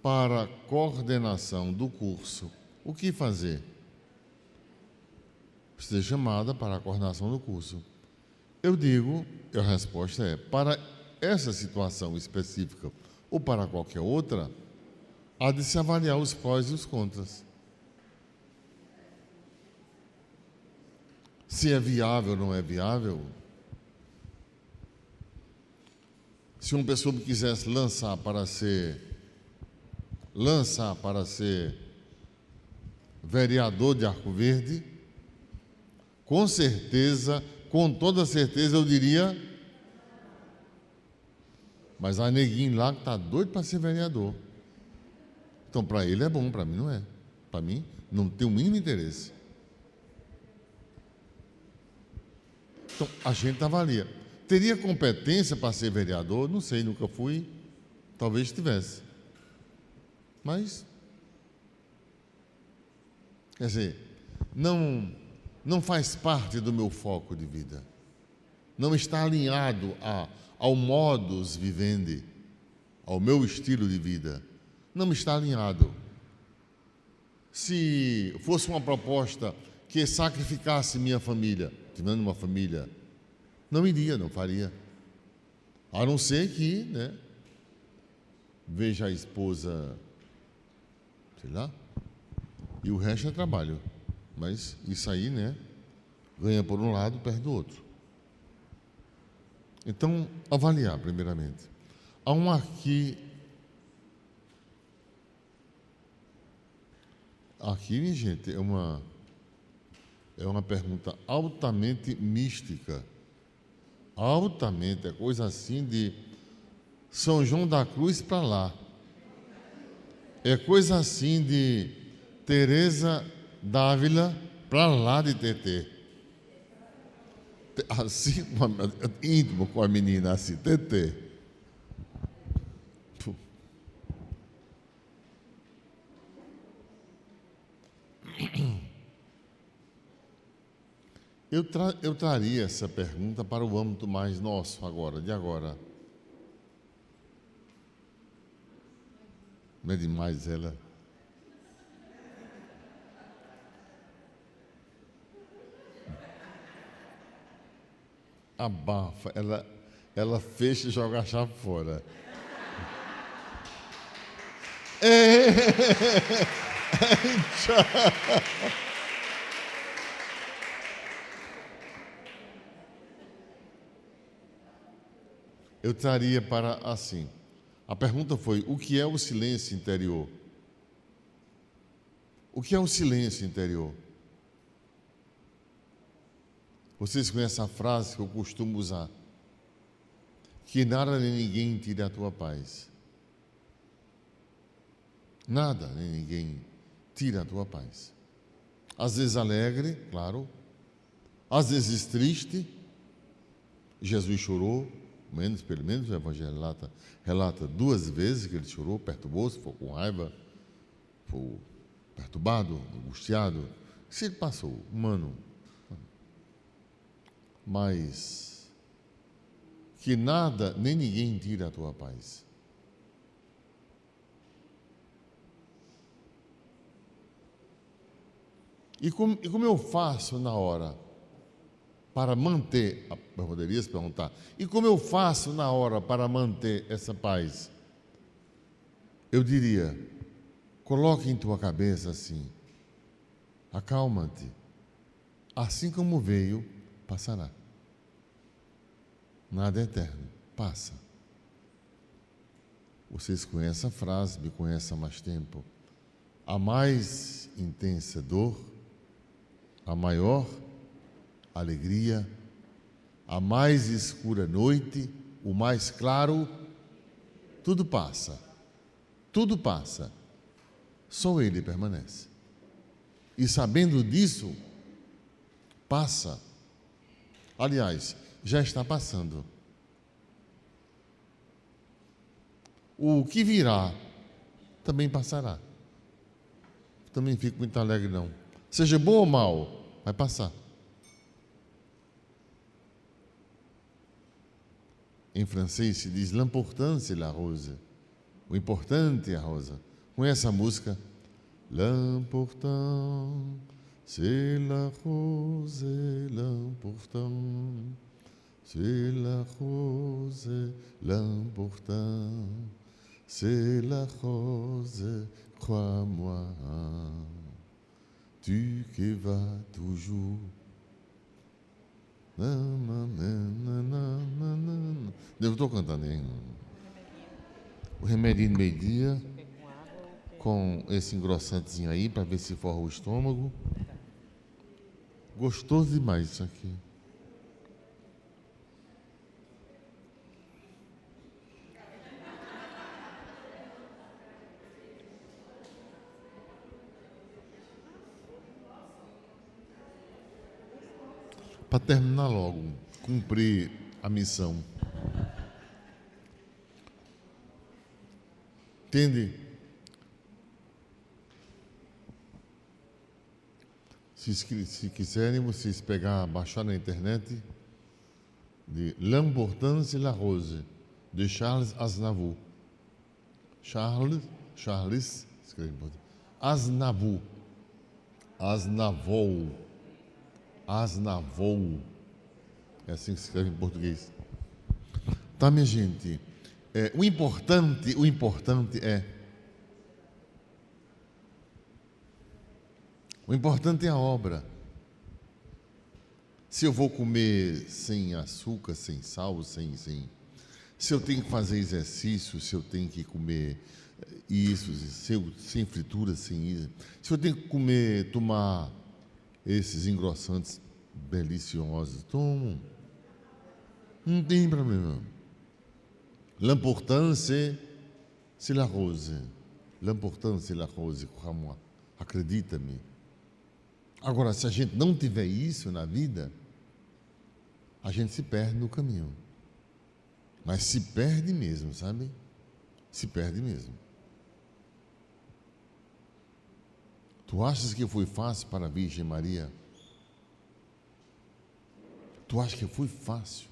para a coordenação do curso, o que fazer? Ser chamada para a coordenação do curso. Eu digo, a resposta é, para essa situação específica ou para qualquer outra, há de se avaliar os prós e os contras. Se é viável ou não é viável. Se uma pessoa me quisesse lançar para ser vereador de Arco Verde, com certeza, com toda certeza eu diria, mas há neguinho lá que está doido para ser vereador. Então, para ele é bom, para mim não é. Para mim, não tem o mínimo interesse. Então, a gente avalia. Teria competência para ser vereador? Não sei, nunca fui. Talvez tivesse. Mas, quer dizer, não faz parte do meu foco de vida. Não está alinhado ao modus vivendi, ao meu estilo de vida. Não está alinhado. Se fosse uma proposta que sacrificasse minha família, tivendo uma família, não iria, não faria. A não ser que, né, veja a esposa, sei lá, e o resto é trabalho. Mas isso aí, né, Ganha por um lado, perde do outro. Então, avaliar primeiramente. Há um aqui, minha gente, é uma pergunta altamente mística. Altamente, é coisa assim de São João da Cruz para lá. É coisa assim de Teresa d'Ávila para lá de TT. Assim, íntimo com a menina, assim, TT. Eu traria essa pergunta para o âmbito mais nosso agora, de agora. Não é demais ela? Abafa, ela fecha e joga a chave fora. Eu traria para assim. A pergunta foi: o que é o silêncio interior? O que é o silêncio interior? Vocês conhecem a frase que eu costumo usar? Que nada nem ninguém tire a tua paz. Nada nem ninguém tira a tua paz. Às vezes alegre, claro. Às vezes triste. Jesus chorou, pelo menos o Evangelho relata 2 vezes que ele chorou, perturbou-se, ficou com raiva, foi perturbado, angustiado. O que ele passou? Humano. Mas que nada nem ninguém tira a tua paz. E como eu faço na hora para manter, eu poderia se perguntar, e como eu faço na hora para manter essa paz? Eu diria, coloque em tua cabeça assim, acalma-te, assim como veio, passará. Nada é eterno, passa. Vocês conhecem a frase, me conhecem há mais tempo. A mais intensa dor, a maior alegria, a mais escura noite, o mais claro, tudo passa. Tudo passa. Só Ele permanece. E sabendo disso, passa. Aliás, já está passando. O que virá também passará. Também fico muito alegre, não. Seja bom ou mal, vai passar. Em francês se diz l'important c'est la rose. O importante é a rosa. Conhece a música? L'important c'est la rose, l'important c'est la rose, l'important c'est la rose, crois-moi, tu que vas toujours. Eu estou cantando, hein? O remedinho do meio-dia, com esse engrossantezinho aí, para ver se forra o estômago. Gostoso demais isso aqui. Para terminar logo, cumprir a missão. Entende? Se quiserem, vocês baixar na internet de L'important c'est la rose, de Charles Aznavour. Charles, escreve, Aznavour. Aznavour. É assim que se escreve em português. Tá, minha gente? O importante é a obra. se eu vou comer sem açúcar, sem sal, se eu tenho que fazer exercício, se eu tenho que comer isso, sem fritura, sem isso, se eu tenho que tomar esses engrossantes deliciosos, tomo. Não tem problema. L'important c'est la rose. L'important c'est la rose, crois-moi. Acredita-me. Agora, se a gente não tiver isso na vida, a gente se perde no caminho. Mas se perde mesmo, sabe? Se perde mesmo. Tu achas que foi fácil para a Virgem Maria? Tu acha que foi fácil?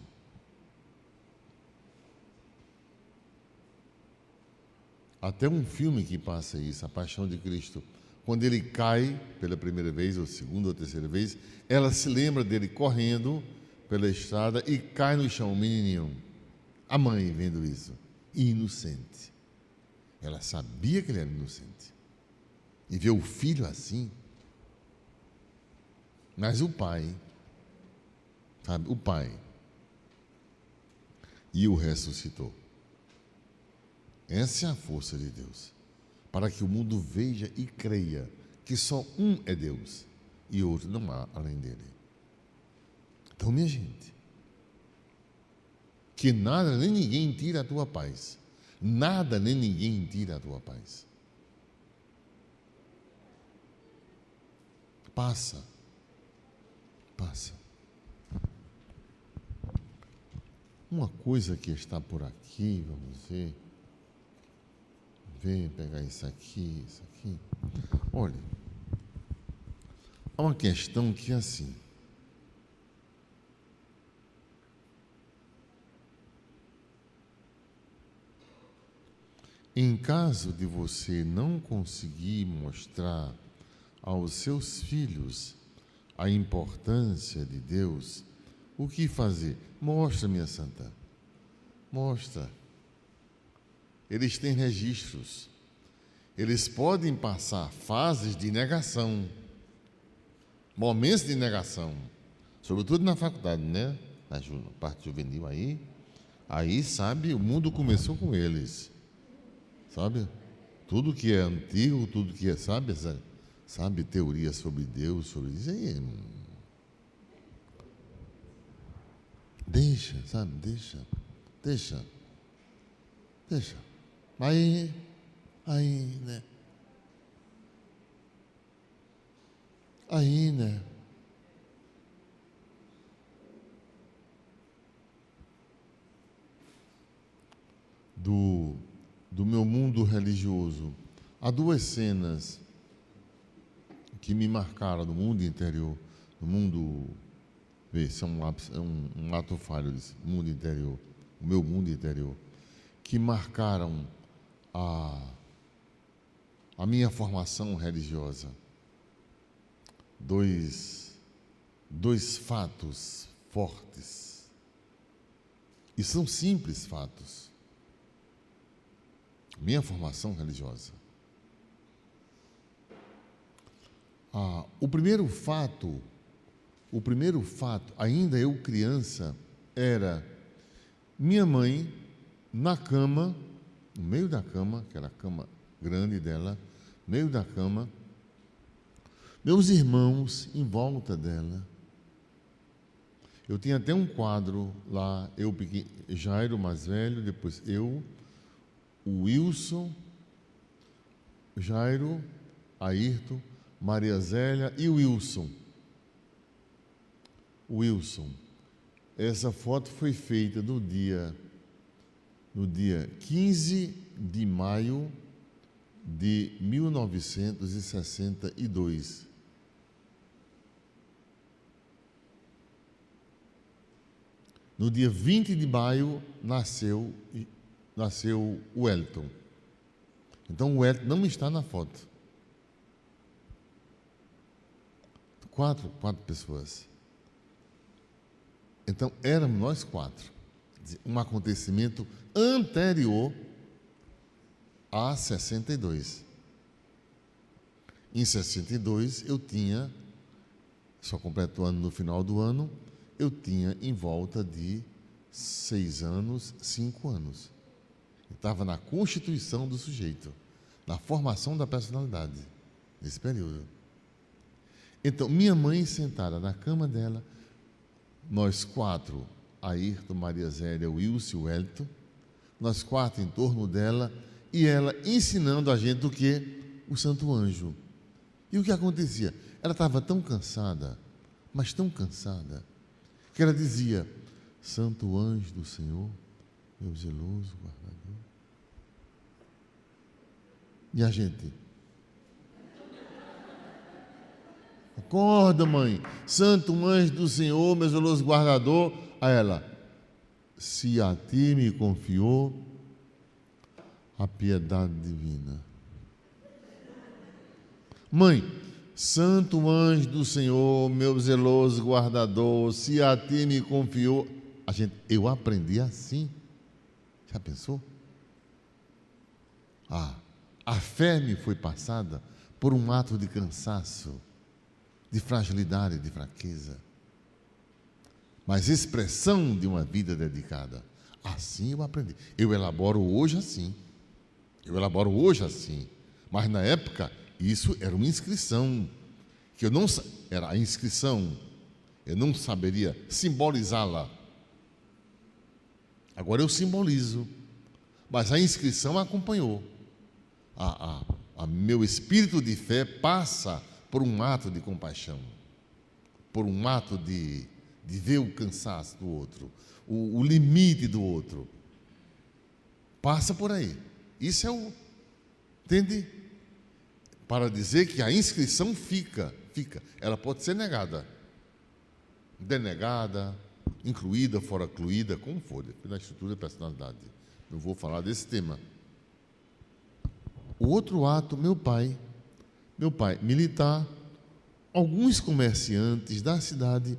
Até um filme que passa isso, A Paixão de Cristo. Quando ele cai pela primeira vez, ou segunda ou terceira vez, ela se lembra dele correndo pela estrada e cai no chão, um menininho. A mãe vendo isso, inocente. Ela sabia que ele era inocente. E vê o filho assim. Mas o pai, sabe, o pai, e o ressuscitou. Essa é a força de Deus, para que o mundo veja e creia que só um é Deus e outro não há além dele. Então, minha gente, que nada nem ninguém tira a tua paz. Nada nem ninguém tira a tua paz. Passa. Uma coisa que está por aqui, vamos ver. Vem pegar isso aqui. Olha, há uma questão que é assim. Em caso de você não conseguir mostrar aos seus filhos a importância de Deus, o que fazer? Mostra, minha santa. Mostra. Eles têm registros. Eles podem passar fases de negação, momentos de negação, sobretudo na faculdade, né? Na parte juvenil aí, sabe, o mundo começou com eles, sabe? Tudo que é antigo, tudo que é, sabe, teoria sobre Deus, sobre isso aí. Deixa. Aí, né? Do meu mundo religioso, há duas cenas que me marcaram no mundo interior, no mundo, esse é um ato falho desse mundo interior, o meu mundo interior, que marcaram a minha formação religiosa. Dois fatos fortes, e são simples fatos. Minha formação religiosa. O primeiro fato, ainda eu criança, era minha mãe na cama, no meio da cama, que era a cama grande dela, no meio da cama, meus irmãos em volta dela. Eu tinha até um quadro lá, eu pequeno, Jairo mais velho, depois eu, o Wilson, Jairo, Ayrton, Maria Zélia e o Wilson. Essa foto foi feita no dia 15 de maio de 1962. No dia 20 de maio nasceu o Wellington. Então o Wellington não está na foto. Quatro pessoas. Então éramos nós quatro. Um acontecimento anterior a 62. Em 62 eu tinha, só completo o ano no final do ano, eu tinha em volta de 6 anos, 5 anos. Estava na constituição do sujeito, na formação da personalidade, nesse período. Então, minha mãe sentada na cama dela, nós 4, Ayrton, Maria Zélia, Wilson e Wellington, nós 4 em torno dela, e ela ensinando a gente o que? O Santo Anjo. E o que acontecia? Ela estava tão cansada, mas tão cansada, que ela dizia: Santo Anjo do Senhor, meu zeloso guardador. E a gente? Acorda, mãe. Santo Anjo do Senhor, meu zeloso guardador. A ela: se a ti me confiou a piedade divina. Mãe, Santo Anjo do Senhor, meu zeloso guardador, se a ti me confiou. Eu aprendi assim. Já pensou? A fé me foi passada por um ato de cansaço, de fragilidade, de fraqueza, mas expressão de uma vida dedicada. Assim eu aprendi. Eu elaboro hoje assim, mas na época isso era uma inscrição, que eu não era a inscrição, eu não saberia simbolizá-la. Agora eu simbolizo, mas a inscrição acompanhou. Meu espírito de fé passa por um ato de compaixão, por um ato de ver o cansaço do outro, o limite do outro. Passa por aí. Isso é entende? Para dizer que a inscrição fica. Ela pode ser negada, denegada, incluída, fora incluída, como for, na estrutura da personalidade. Não vou falar desse tema. O outro ato, meu pai militar, alguns comerciantes da cidade,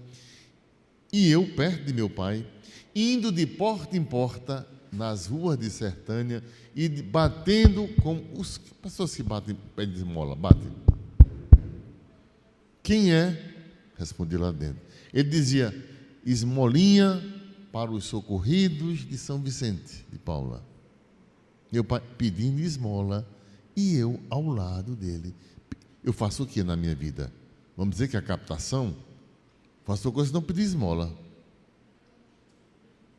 e eu perto de meu pai, indo de porta em porta nas ruas de Sertânia e batendo com as pessoas que batem pé de esmola, batem. Quem é? Respondi lá dentro. Ele dizia: esmolinha para os socorridos de São Vicente de Paula. Meu pai pedindo esmola e eu ao lado dele. Eu faço o que na minha vida? Vamos dizer que a captação, faço coisa que não pedir esmola.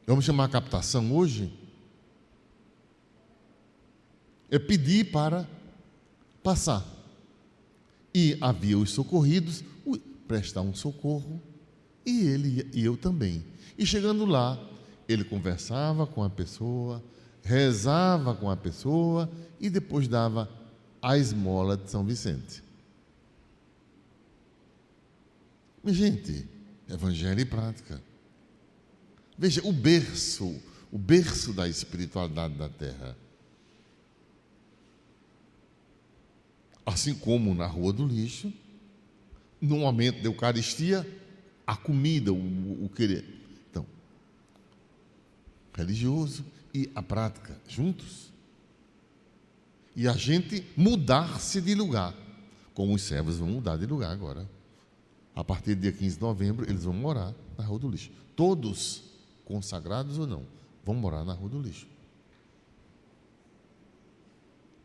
Vamos chamar a captação hoje? É pedir para passar. E havia os socorridos, prestar um socorro, e ele e eu também. E chegando lá, ele conversava com a pessoa, rezava com a pessoa e depois dava a esmola de São Vicente. Gente, evangelho e prática. Veja, o berço da espiritualidade da terra. Assim como na Rua do Lixo, no momento da Eucaristia, a comida, o querer. Então, religioso e a prática juntos. E a gente mudar-se de lugar, como os servos vão mudar de lugar agora. A partir do dia 15 de novembro, eles vão morar na Rua do Lixo. Todos, consagrados ou não, vão morar na Rua do Lixo.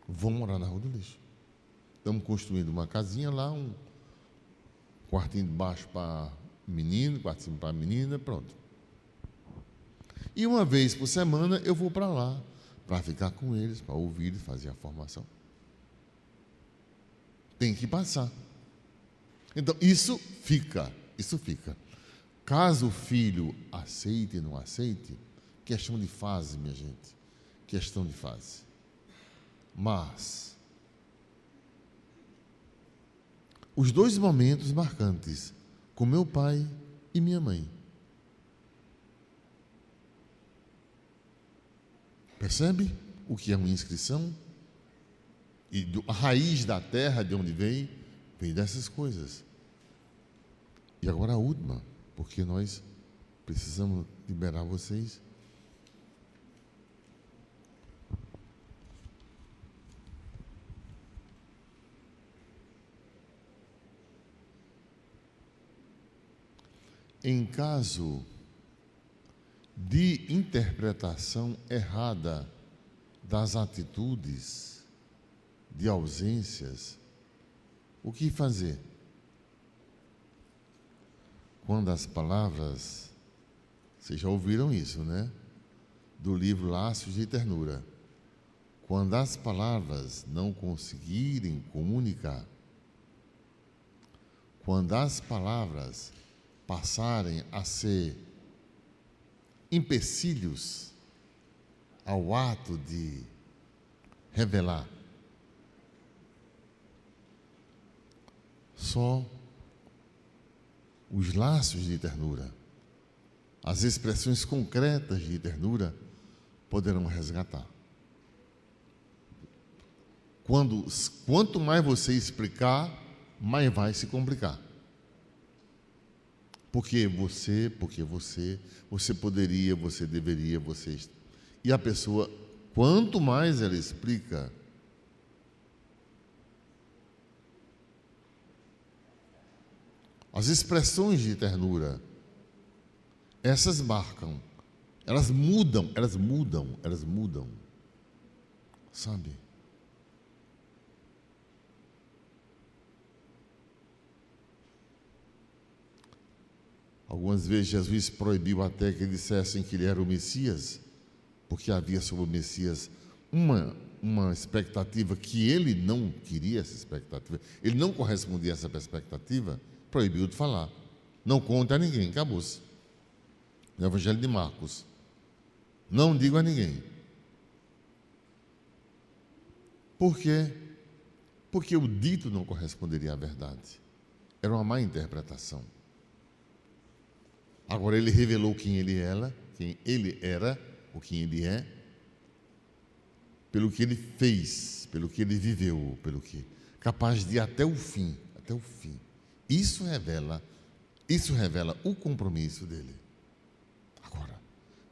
Vão morar na Rua do Lixo. Estamos construindo uma casinha lá, um quartinho de baixo para menino, quartinho para menina, pronto. E uma vez por semana eu vou para lá, para ficar com eles, para ouvir e fazer a formação. Tem que passar. Então, isso fica. Caso o filho aceite ou não aceite, questão de fase, minha gente. Questão de fase. Mas os dois momentos marcantes, com meu pai e minha mãe. Percebe o que é uma inscrição? E a raiz da terra, de onde vem dessas coisas. E agora a última, porque nós precisamos liberar vocês. em caso de interpretação errada das atitudes, de ausências, o que fazer? Quando as palavras, vocês já ouviram isso, né? Do livro Laços de Ternura. Quando as palavras não conseguirem comunicar, quando as palavras passarem a ser empecilhos ao ato de revelar, só os laços de ternura, as expressões concretas de ternura poderão resgatar. Quanto mais você explicar, mais vai se complicar. Porque você poderia, você deveria, você... E a pessoa, quanto mais ela explica, as expressões de ternura, essas marcam, elas mudam, sabe? Algumas vezes Jesus proibiu até que dissessem que ele era o Messias, porque havia sobre o Messias uma expectativa que ele não queria, essa expectativa, ele não correspondia a essa expectativa, proibiu de falar. Não conte a ninguém, acabou-se. No Evangelho de Marcos. Não digo a ninguém. Por quê? Porque o dito não corresponderia à verdade. Era uma má interpretação. Agora ele revelou quem ele era, ou quem ele é, pelo que ele fez, pelo que ele viveu, pelo que capaz de ir até o fim. Isso revela o compromisso dele. Agora,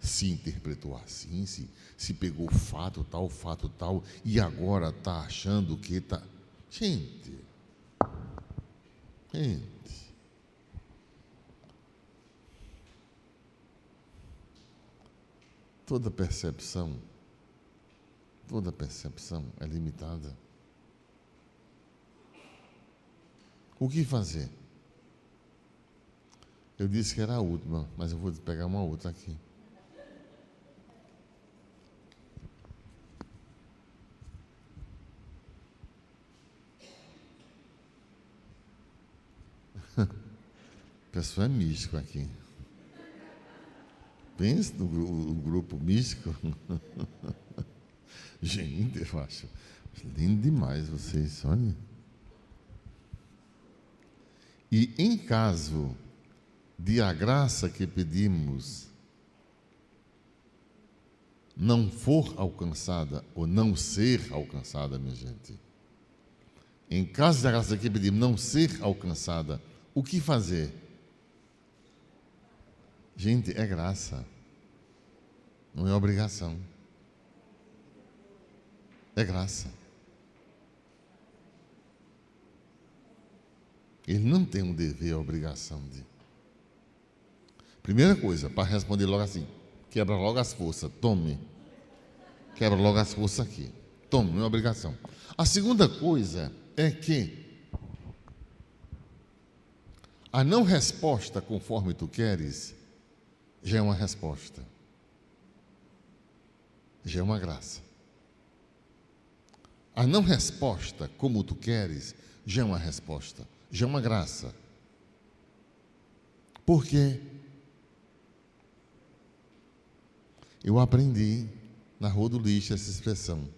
se interpretou assim, se pegou fato tal, e agora está achando que está... Gente, toda percepção é limitada. O que fazer? Eu disse que era a última, mas eu vou pegar uma outra aqui. O pessoal é místico aqui. Pensa no grupo místico. Gente, eu acho lindo demais vocês, olha. E em caso de a graça que pedimos não for alcançada, ou não ser alcançada, minha gente, em caso da graça que pedimos não ser alcançada, o que fazer? Gente, é graça, não é obrigação. É graça. Ele não tem um dever, a obrigação de... Primeira coisa, para responder logo assim, quebra logo as forças, tome. Quebra logo as forças aqui. Tome, não é obrigação. A segunda coisa é que a não resposta conforme tu queres já é uma resposta. Já é uma graça. A não resposta como tu queres já é uma resposta. Já é uma graça. Por quê? Eu aprendi na Rua do Lixo essa expressão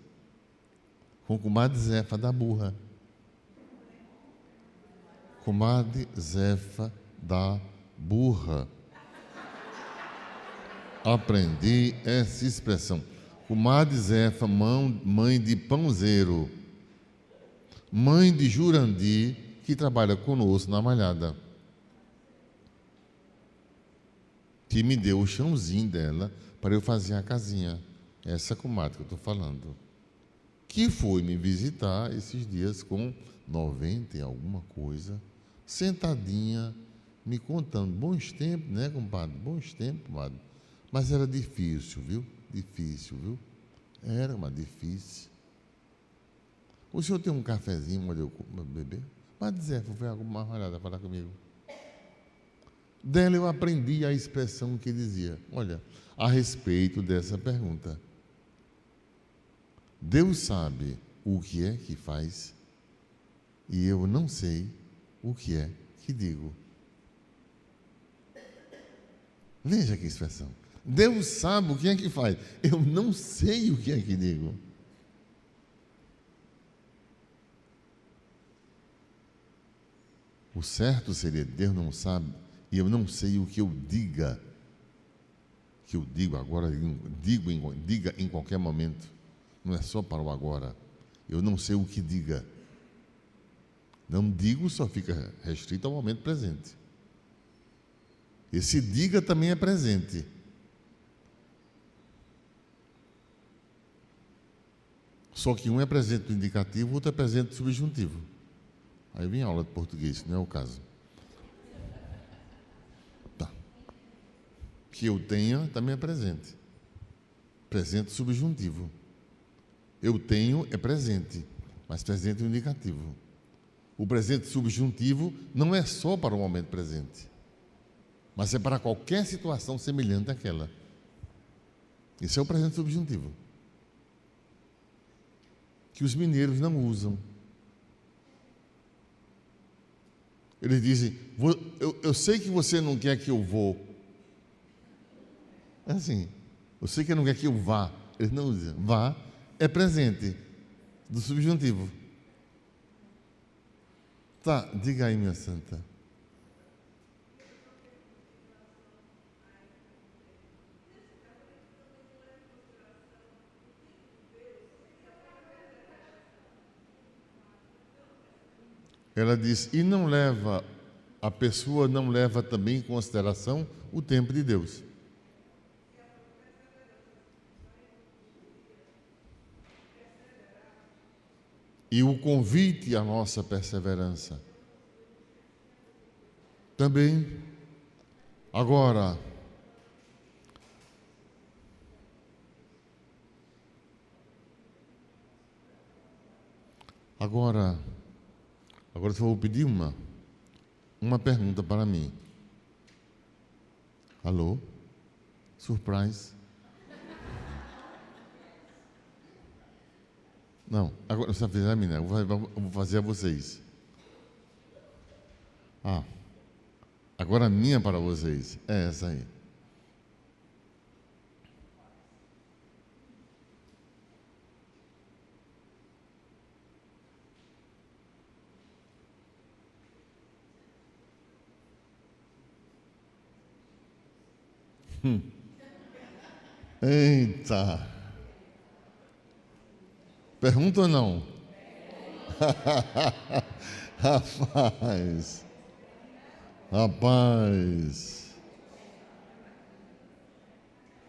com o comadre Zefa da Burra. Comadre Zefa da Burra. Aprendi essa expressão. Comadre Zefa, mãe de Pãozeiro, mãe de Jurandir, que trabalha conosco na Malhada, que me deu o chãozinho dela para eu fazer a casinha. Essa comadre que eu estou falando, que foi me visitar esses dias com 90 e alguma coisa, sentadinha, me contando, bons tempos, né, compadre? Bons tempos, compadre. Mas era difícil, viu? Difícil, viu? Era uma difícil. O senhor tem um cafezinho onde eu beber? Pode dizer, foi alguma olhada falar comigo. Dela eu aprendi a expressão que dizia, olha, a respeito dessa pergunta. Deus sabe o que é que faz e eu não sei o que é que digo. Veja que expressão. Deus sabe o que é que faz, eu não sei o que é que digo. O certo seria, Deus não sabe, e eu não sei o que eu diga. Que eu digo agora, diga em qualquer momento. Não é só para o agora. Eu não sei o que diga. Não digo, só fica restrito ao momento presente. Esse diga também é presente. Só que um é presente do indicativo, o outro é presente do subjuntivo. Aí vem a aula de português, não é o caso. Tá. Que eu tenha também é presente. Presente subjuntivo. Eu tenho é presente, mas presente é indicativo. O presente subjuntivo não é só para o momento presente, mas é para qualquer situação semelhante àquela. Esse é o presente subjuntivo. Que os mineiros não usam. Eles dizem, eu sei que você não quer que eu vou. É assim, eu sei que não quer que eu vá. Eles não usam. Vá é presente do subjuntivo. Tá, diga aí, minha santa. Ela diz, e não leva, a pessoa não leva também em consideração o tempo de Deus. E o convite à nossa perseverança. Também, agora, eu vou pedir uma pergunta para mim. Alô? Surprise? Não, agora você vai fazer a mim, né? Eu vou fazer a vocês. Agora a minha para vocês é essa aí. Eita! Pergunta ou não? Rapaz.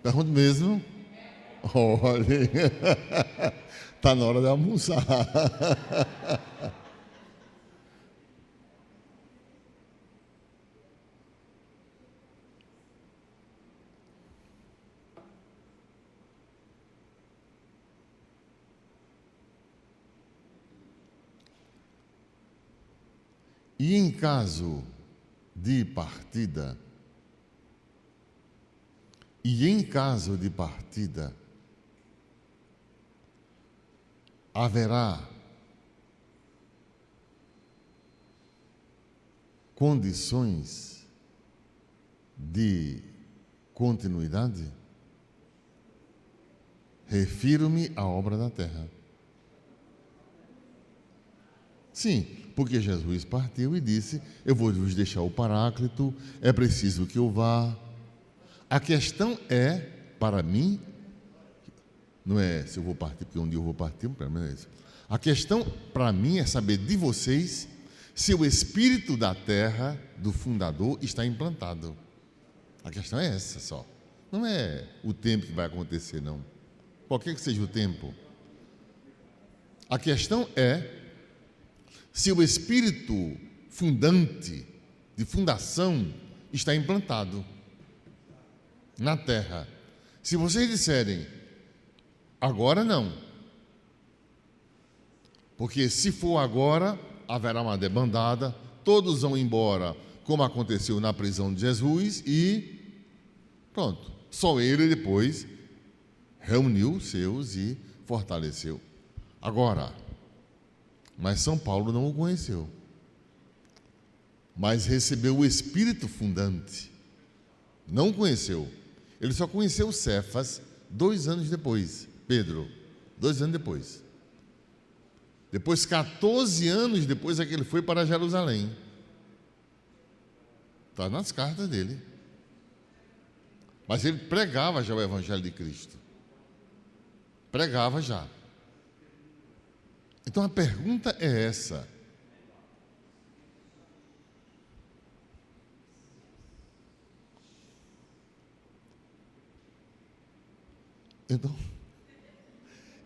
Pergunta mesmo? Olha, está na hora de almoçar. E em caso de partida, haverá condições de continuidade? Refiro-me à obra da terra. Sim, porque Jesus partiu e disse, eu vou vos deixar o Paráclito, é preciso que eu vá. A questão é, para mim, não é se eu vou partir, porque um dia eu vou partir, para mim é isso. A questão, para mim, é saber de vocês se o espírito da terra, do fundador, está implantado. A questão é essa só. Não é o tempo que vai acontecer, não. Qualquer que seja o tempo. A questão é se o espírito fundante de fundação está implantado na terra. Se vocês disserem, agora não, porque se for agora, haverá uma debandada, todos vão embora, como aconteceu na prisão de Jesus, e pronto. Só ele depois reuniu os seus e fortaleceu. Agora, mas São Paulo não o conheceu, mas recebeu o Espírito fundante. Não conheceu. Ele só conheceu Cefas 2 anos depois. Pedro, 2 anos depois. Depois, 14 anos depois, é que ele foi para Jerusalém. Está nas cartas dele. Mas ele pregava já o Evangelho de Cristo. Pregava já. Então a pergunta é essa.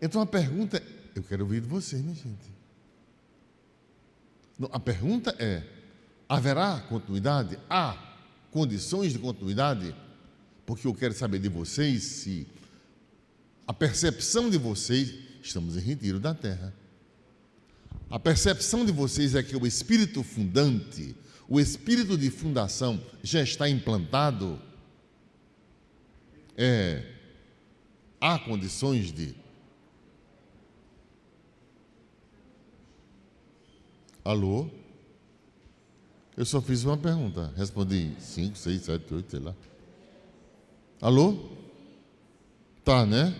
Então a pergunta, eu quero ouvir de vocês, né, gente? Não, a pergunta é: haverá continuidade? Há condições de continuidade? Porque eu quero saber de vocês se a percepção de vocês, estamos em retiro da terra, a percepção de vocês é que o Espírito fundante, o Espírito de fundação já está implantado? Há condições de... Alô? Eu só fiz uma pergunta, respondi 5, 6, 7, 8, sei lá. Alô? Tá, né?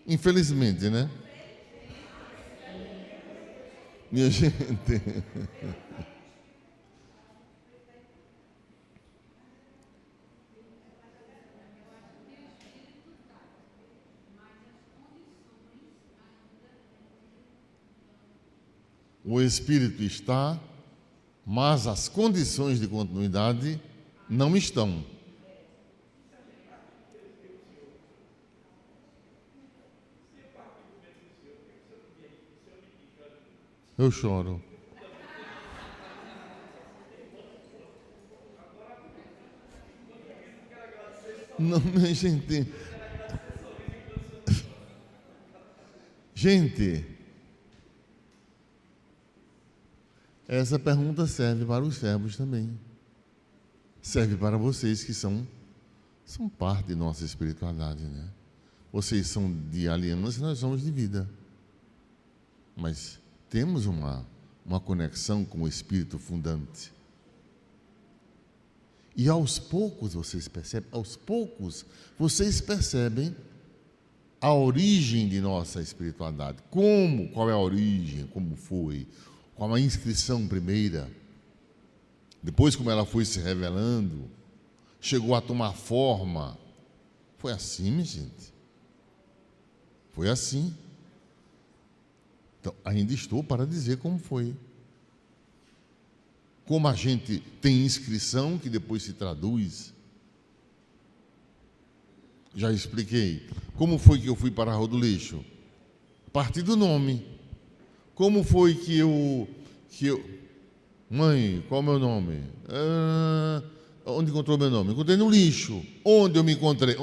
Infelizmente, né? Minha gente. O Espírito está, mas as condições de continuidade não estão. Eu choro. Não, minha gente. Gente, essa pergunta serve para os servos também. Serve para vocês que são parte de nossa espiritualidade, né? Vocês são de aliança e nós somos de vida. Mas temos uma conexão com o Espírito fundante. E aos poucos vocês percebem a origem de nossa espiritualidade. Qual é a origem, como foi, qual a inscrição primeira, depois como ela foi se revelando, chegou a tomar forma. Foi assim, minha gente. Foi assim. Então, ainda estou para dizer como foi. Como a gente tem inscrição que depois se traduz. Já expliquei. Como foi que eu fui para a Rua do Lixo? A partir do nome. Como foi que eu... Mãe, qual é o meu nome? Onde encontrou meu nome? Encontrei no lixo. Onde eu me encontrei?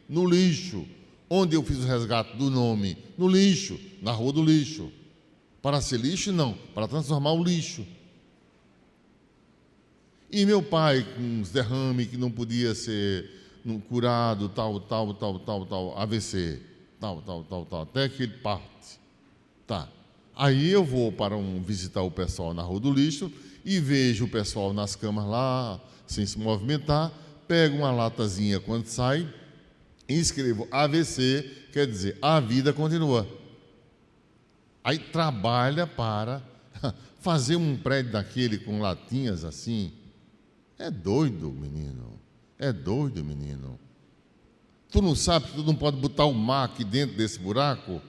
No lixo. Onde eu fiz o resgate do nome? No lixo, na Rua do Lixo. Para ser lixo, não. Para transformar o lixo. E meu pai, com uns derrames que não podia ser curado, tal, AVC, tal, até que ele parte. Tá. Aí eu vou para visitar o pessoal na Rua do Lixo e vejo o pessoal nas camas lá, sem se movimentar, pego uma latazinha quando sai e escrevo AVC, quer dizer, a vida continua. Aí trabalha para fazer um prédio daquele com latinhas assim. É doido, menino. É doido, menino. Tu não sabe que tu não pode botar o mar aqui dentro desse buraco?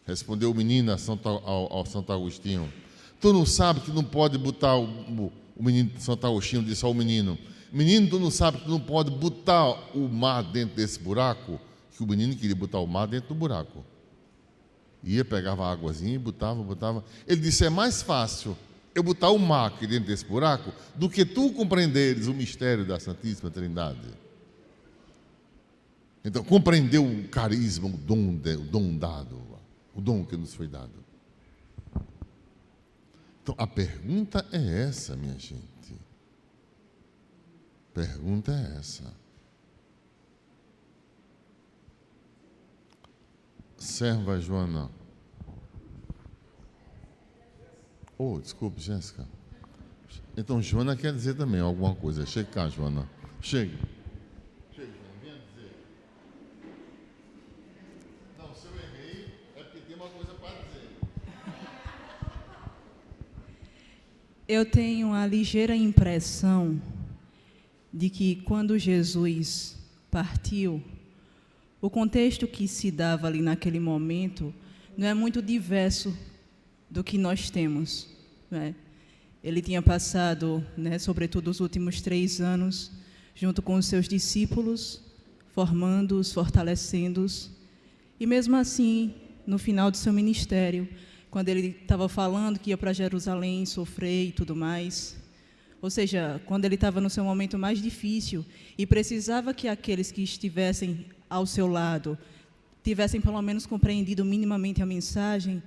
Respondeu o menino ao Santo Agostinho. Tu não sabe que não pode botar o menino de Santo Agostinho, disse ao menino. Menino, tu não sabe que não pode botar o mar dentro desse buraco? Que o menino queria botar o mar dentro do buraco. Ia, pegava a águazinha e botava. Ele disse, é mais fácil eu botar o mar aqui dentro desse buraco do que tu compreenderes o mistério da Santíssima Trindade. Então, compreendeu o carisma, o dom dado, o dom que nos foi dado. Então, a pergunta é essa, minha gente. A pergunta é essa. Serva Joana. Oh, desculpe, Jéssica. Então, Joana quer dizer também alguma coisa. Chega cá, Joana. Chega. Chega, Joana. Venha dizer. Não, se eu errei, é porque tem uma coisa para dizer. Eu tenho a ligeira impressão de que quando Jesus partiu, o contexto que se dava ali naquele momento não é muito diverso do que nós temos, né? Ele tinha passado, né, sobretudo os últimos 3 anos, junto com os seus discípulos, formando-os, fortalecendo-os, e mesmo assim, no final do seu ministério, quando ele estava falando que ia para Jerusalém sofrer e tudo mais, ou seja, quando ele estava no seu momento mais difícil e precisava que aqueles que estivessem ao seu lado tivessem pelo menos compreendido minimamente a mensagem,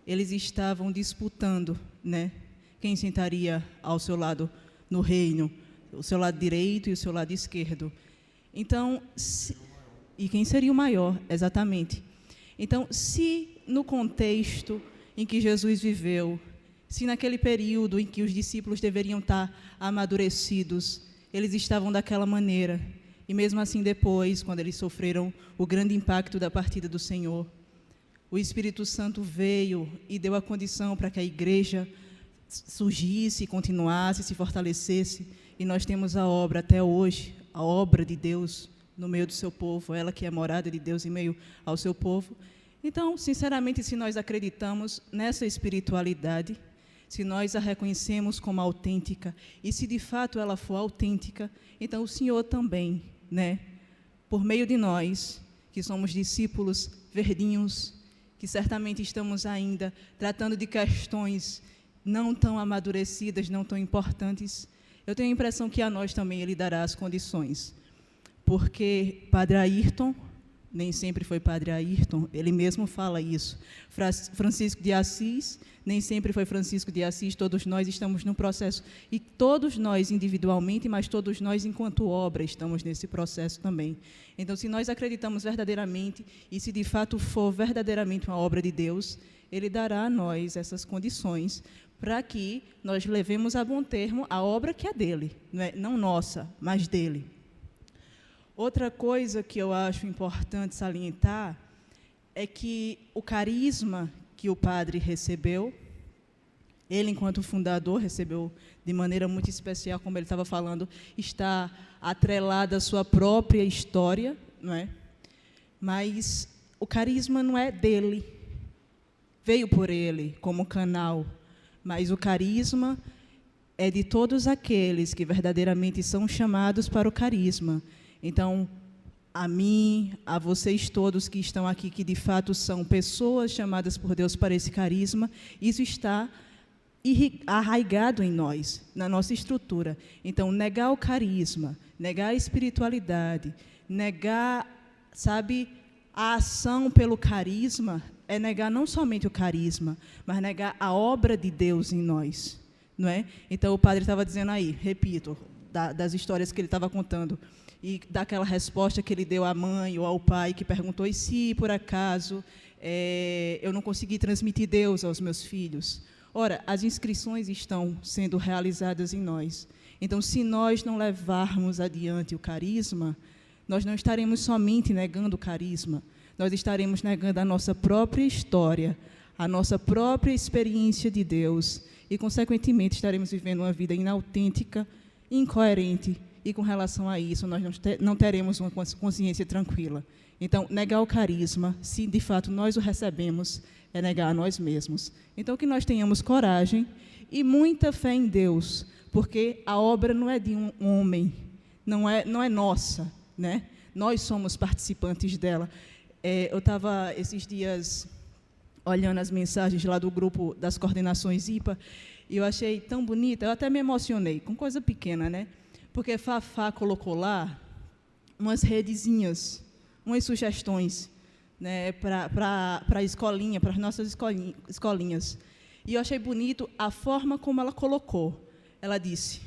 eles estavam disputando, né, quem sentaria ao seu lado no reino, o seu lado direito e o seu lado esquerdo. Então, e quem seria o maior, exatamente. Então, se no contexto em que Jesus viveu, se naquele período em que os discípulos deveriam estar amadurecidos, eles estavam daquela maneira, e mesmo assim depois, quando eles sofreram o grande impacto da partida do Senhor, o Espírito Santo veio e deu a condição para que a igreja surgisse, continuasse, se fortalecesse, e nós temos a obra até hoje, a obra de Deus no meio do seu povo, ela que é morada de Deus em meio ao seu povo. Então, sinceramente, se nós acreditamos nessa espiritualidade, se nós a reconhecemos como autêntica, e se de fato ela for autêntica, então o Senhor também, né, por meio de nós, que somos discípulos verdinhos, que certamente estamos ainda tratando de questões não tão amadurecidas, não tão importantes, eu tenho a impressão que a nós também Ele dará as condições. Porque Padre Ayrton, nem sempre foi Padre Ayrton, ele mesmo fala isso. Francisco de Assis, nem sempre foi Francisco de Assis, todos nós estamos num processo, e todos nós individualmente, mas todos nós enquanto obra estamos nesse processo também. Então, se nós acreditamos verdadeiramente, e se de fato for verdadeiramente uma obra de Deus, Ele dará a nós essas condições para que nós levemos a bom termo a obra que é dele, não nossa, mas dele. Outra coisa que eu acho importante salientar é que o carisma que o padre recebeu, ele, enquanto fundador, recebeu de maneira muito especial, como ele estava falando, está atrelado à sua própria história, não é? Mas o carisma não é dele, veio por ele como canal, mas o carisma é de todos aqueles que verdadeiramente são chamados para o carisma. Então, a mim, a vocês todos que estão aqui, que de fato são pessoas chamadas por Deus para esse carisma, isso está arraigado em nós, na nossa estrutura. Então, negar o carisma, negar a espiritualidade, negar, sabe, a ação pelo carisma, é negar não somente o carisma, mas negar a obra de Deus em nós, não é? Então, o padre estava dizendo aí, repito, das histórias que ele estava contando, e daquela resposta que ele deu à mãe ou ao pai, que perguntou, e se, por acaso, eu não consegui transmitir Deus aos meus filhos? Ora, as inscrições estão sendo realizadas em nós. Então, se nós não levarmos adiante o carisma, nós não estaremos somente negando o carisma, nós estaremos negando a nossa própria história, a nossa própria experiência de Deus, e, consequentemente, estaremos vivendo uma vida inautêntica, incoerente, e com relação a isso, nós não teremos uma consciência tranquila. Então, negar o carisma, se de fato nós o recebemos, é negar a nós mesmos. Então, que nós tenhamos coragem e muita fé em Deus, porque a obra não é de um homem, não é nossa, né? Nós somos participantes dela. Eu estava, esses dias, olhando as mensagens lá do grupo das coordenações IPA, e eu achei tão bonita, eu até me emocionei, com coisa pequena, né? Porque Fafá colocou lá umas redezinhas, umas sugestões, né, para a escolinha, para as nossas escolinhas. E eu achei bonito a forma como ela colocou. Ela disse: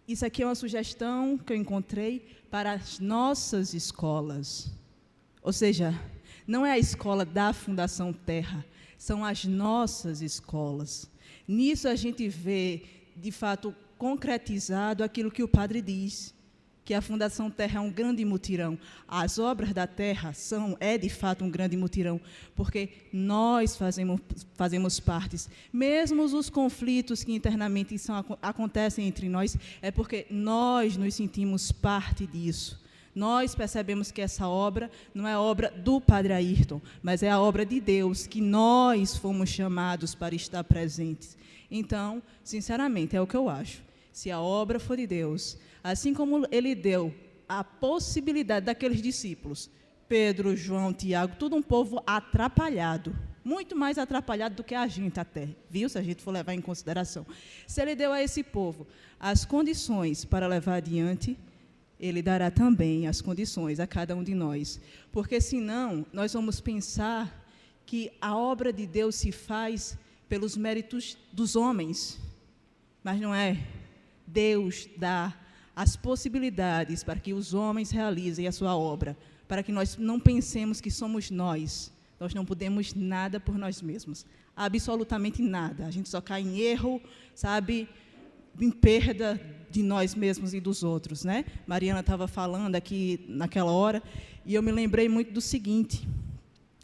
isso aqui é uma sugestão que eu encontrei para as nossas escolas. Ou seja, não é a escola da Fundação Terra, são as nossas escolas. Nisso a gente vê, de fato, concretizado aquilo que o padre diz, que a Fundação Terra é um grande mutirão. As obras da Terra é de fato um grande mutirão, porque nós fazemos parte. Mesmo os conflitos que internamente acontecem entre nós, é porque nós nos sentimos parte disso. Nós percebemos que essa obra não é obra do Padre Ayrton, mas é a obra de Deus, que nós fomos chamados para estar presentes. Então, sinceramente, é o que eu acho. Se a obra for de Deus, assim como ele deu a possibilidade daqueles discípulos, Pedro, João, Tiago, tudo um povo atrapalhado, muito mais atrapalhado do que a gente até, viu? Se a gente for levar em consideração. Se ele deu a esse povo as condições para levar adiante, ele dará também as condições a cada um de nós. Porque, senão, nós vamos pensar que a obra de Deus se faz pelos méritos dos homens. Mas não é. Deus dá as possibilidades para que os homens realizem a sua obra, para que nós não pensemos que somos nós. Nós não podemos nada por nós mesmos. Absolutamente nada. A gente só cai em erro, sabe, em perda de nós mesmos e dos outros, né? Mariana estava falando aqui naquela hora, e eu me lembrei muito do seguinte,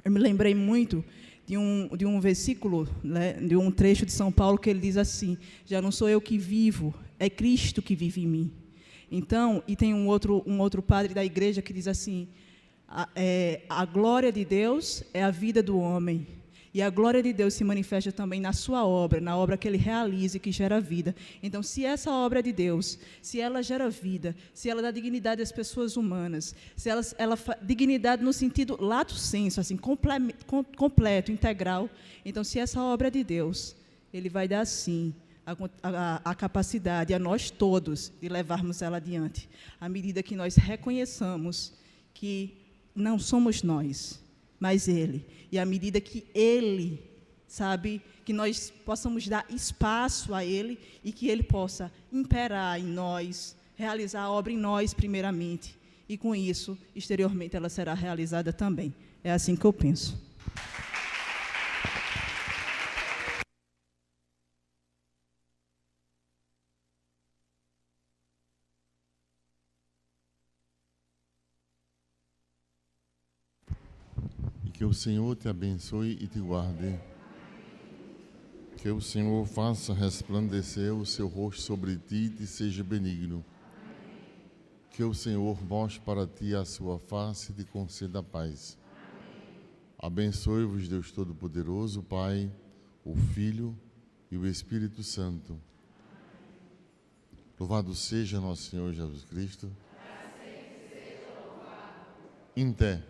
eu me lembrei muito de um versículo, né, de um trecho de São Paulo, que ele diz assim: já não sou eu que vivo, é Cristo que vive em mim. Então, e tem um outro padre da igreja que diz assim: a glória de Deus é a vida do homem, e a glória de Deus se manifesta também na sua obra, na obra que ele realiza e que gera vida. Então, se essa obra é de Deus, se ela gera vida, se ela dá dignidade às pessoas humanas, se ela dignidade no sentido lato sensu, assim, completo, integral, então, se essa obra é de Deus, ele vai dar, sim, a capacidade a nós todos de levarmos ela adiante, à medida que nós reconheçamos que não somos nós, mas Ele. E à medida que Ele, sabe, que nós possamos dar espaço a Ele e que Ele possa imperar em nós, realizar a obra em nós primeiramente. E com isso, exteriormente, ela será realizada também. É assim que eu penso. Que o Senhor te abençoe e te guarde. Que o Senhor faça resplandecer o seu rosto sobre ti e te seja benigno. Que o Senhor mostre para ti a sua face e te conceda a paz. Abençoe-vos, Deus Todo-Poderoso, Pai, o Filho e o Espírito Santo. Louvado seja nosso Senhor Jesus Cristo. Em té.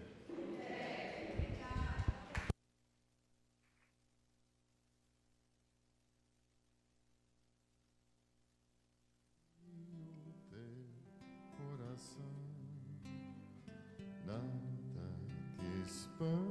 Nada te espanta.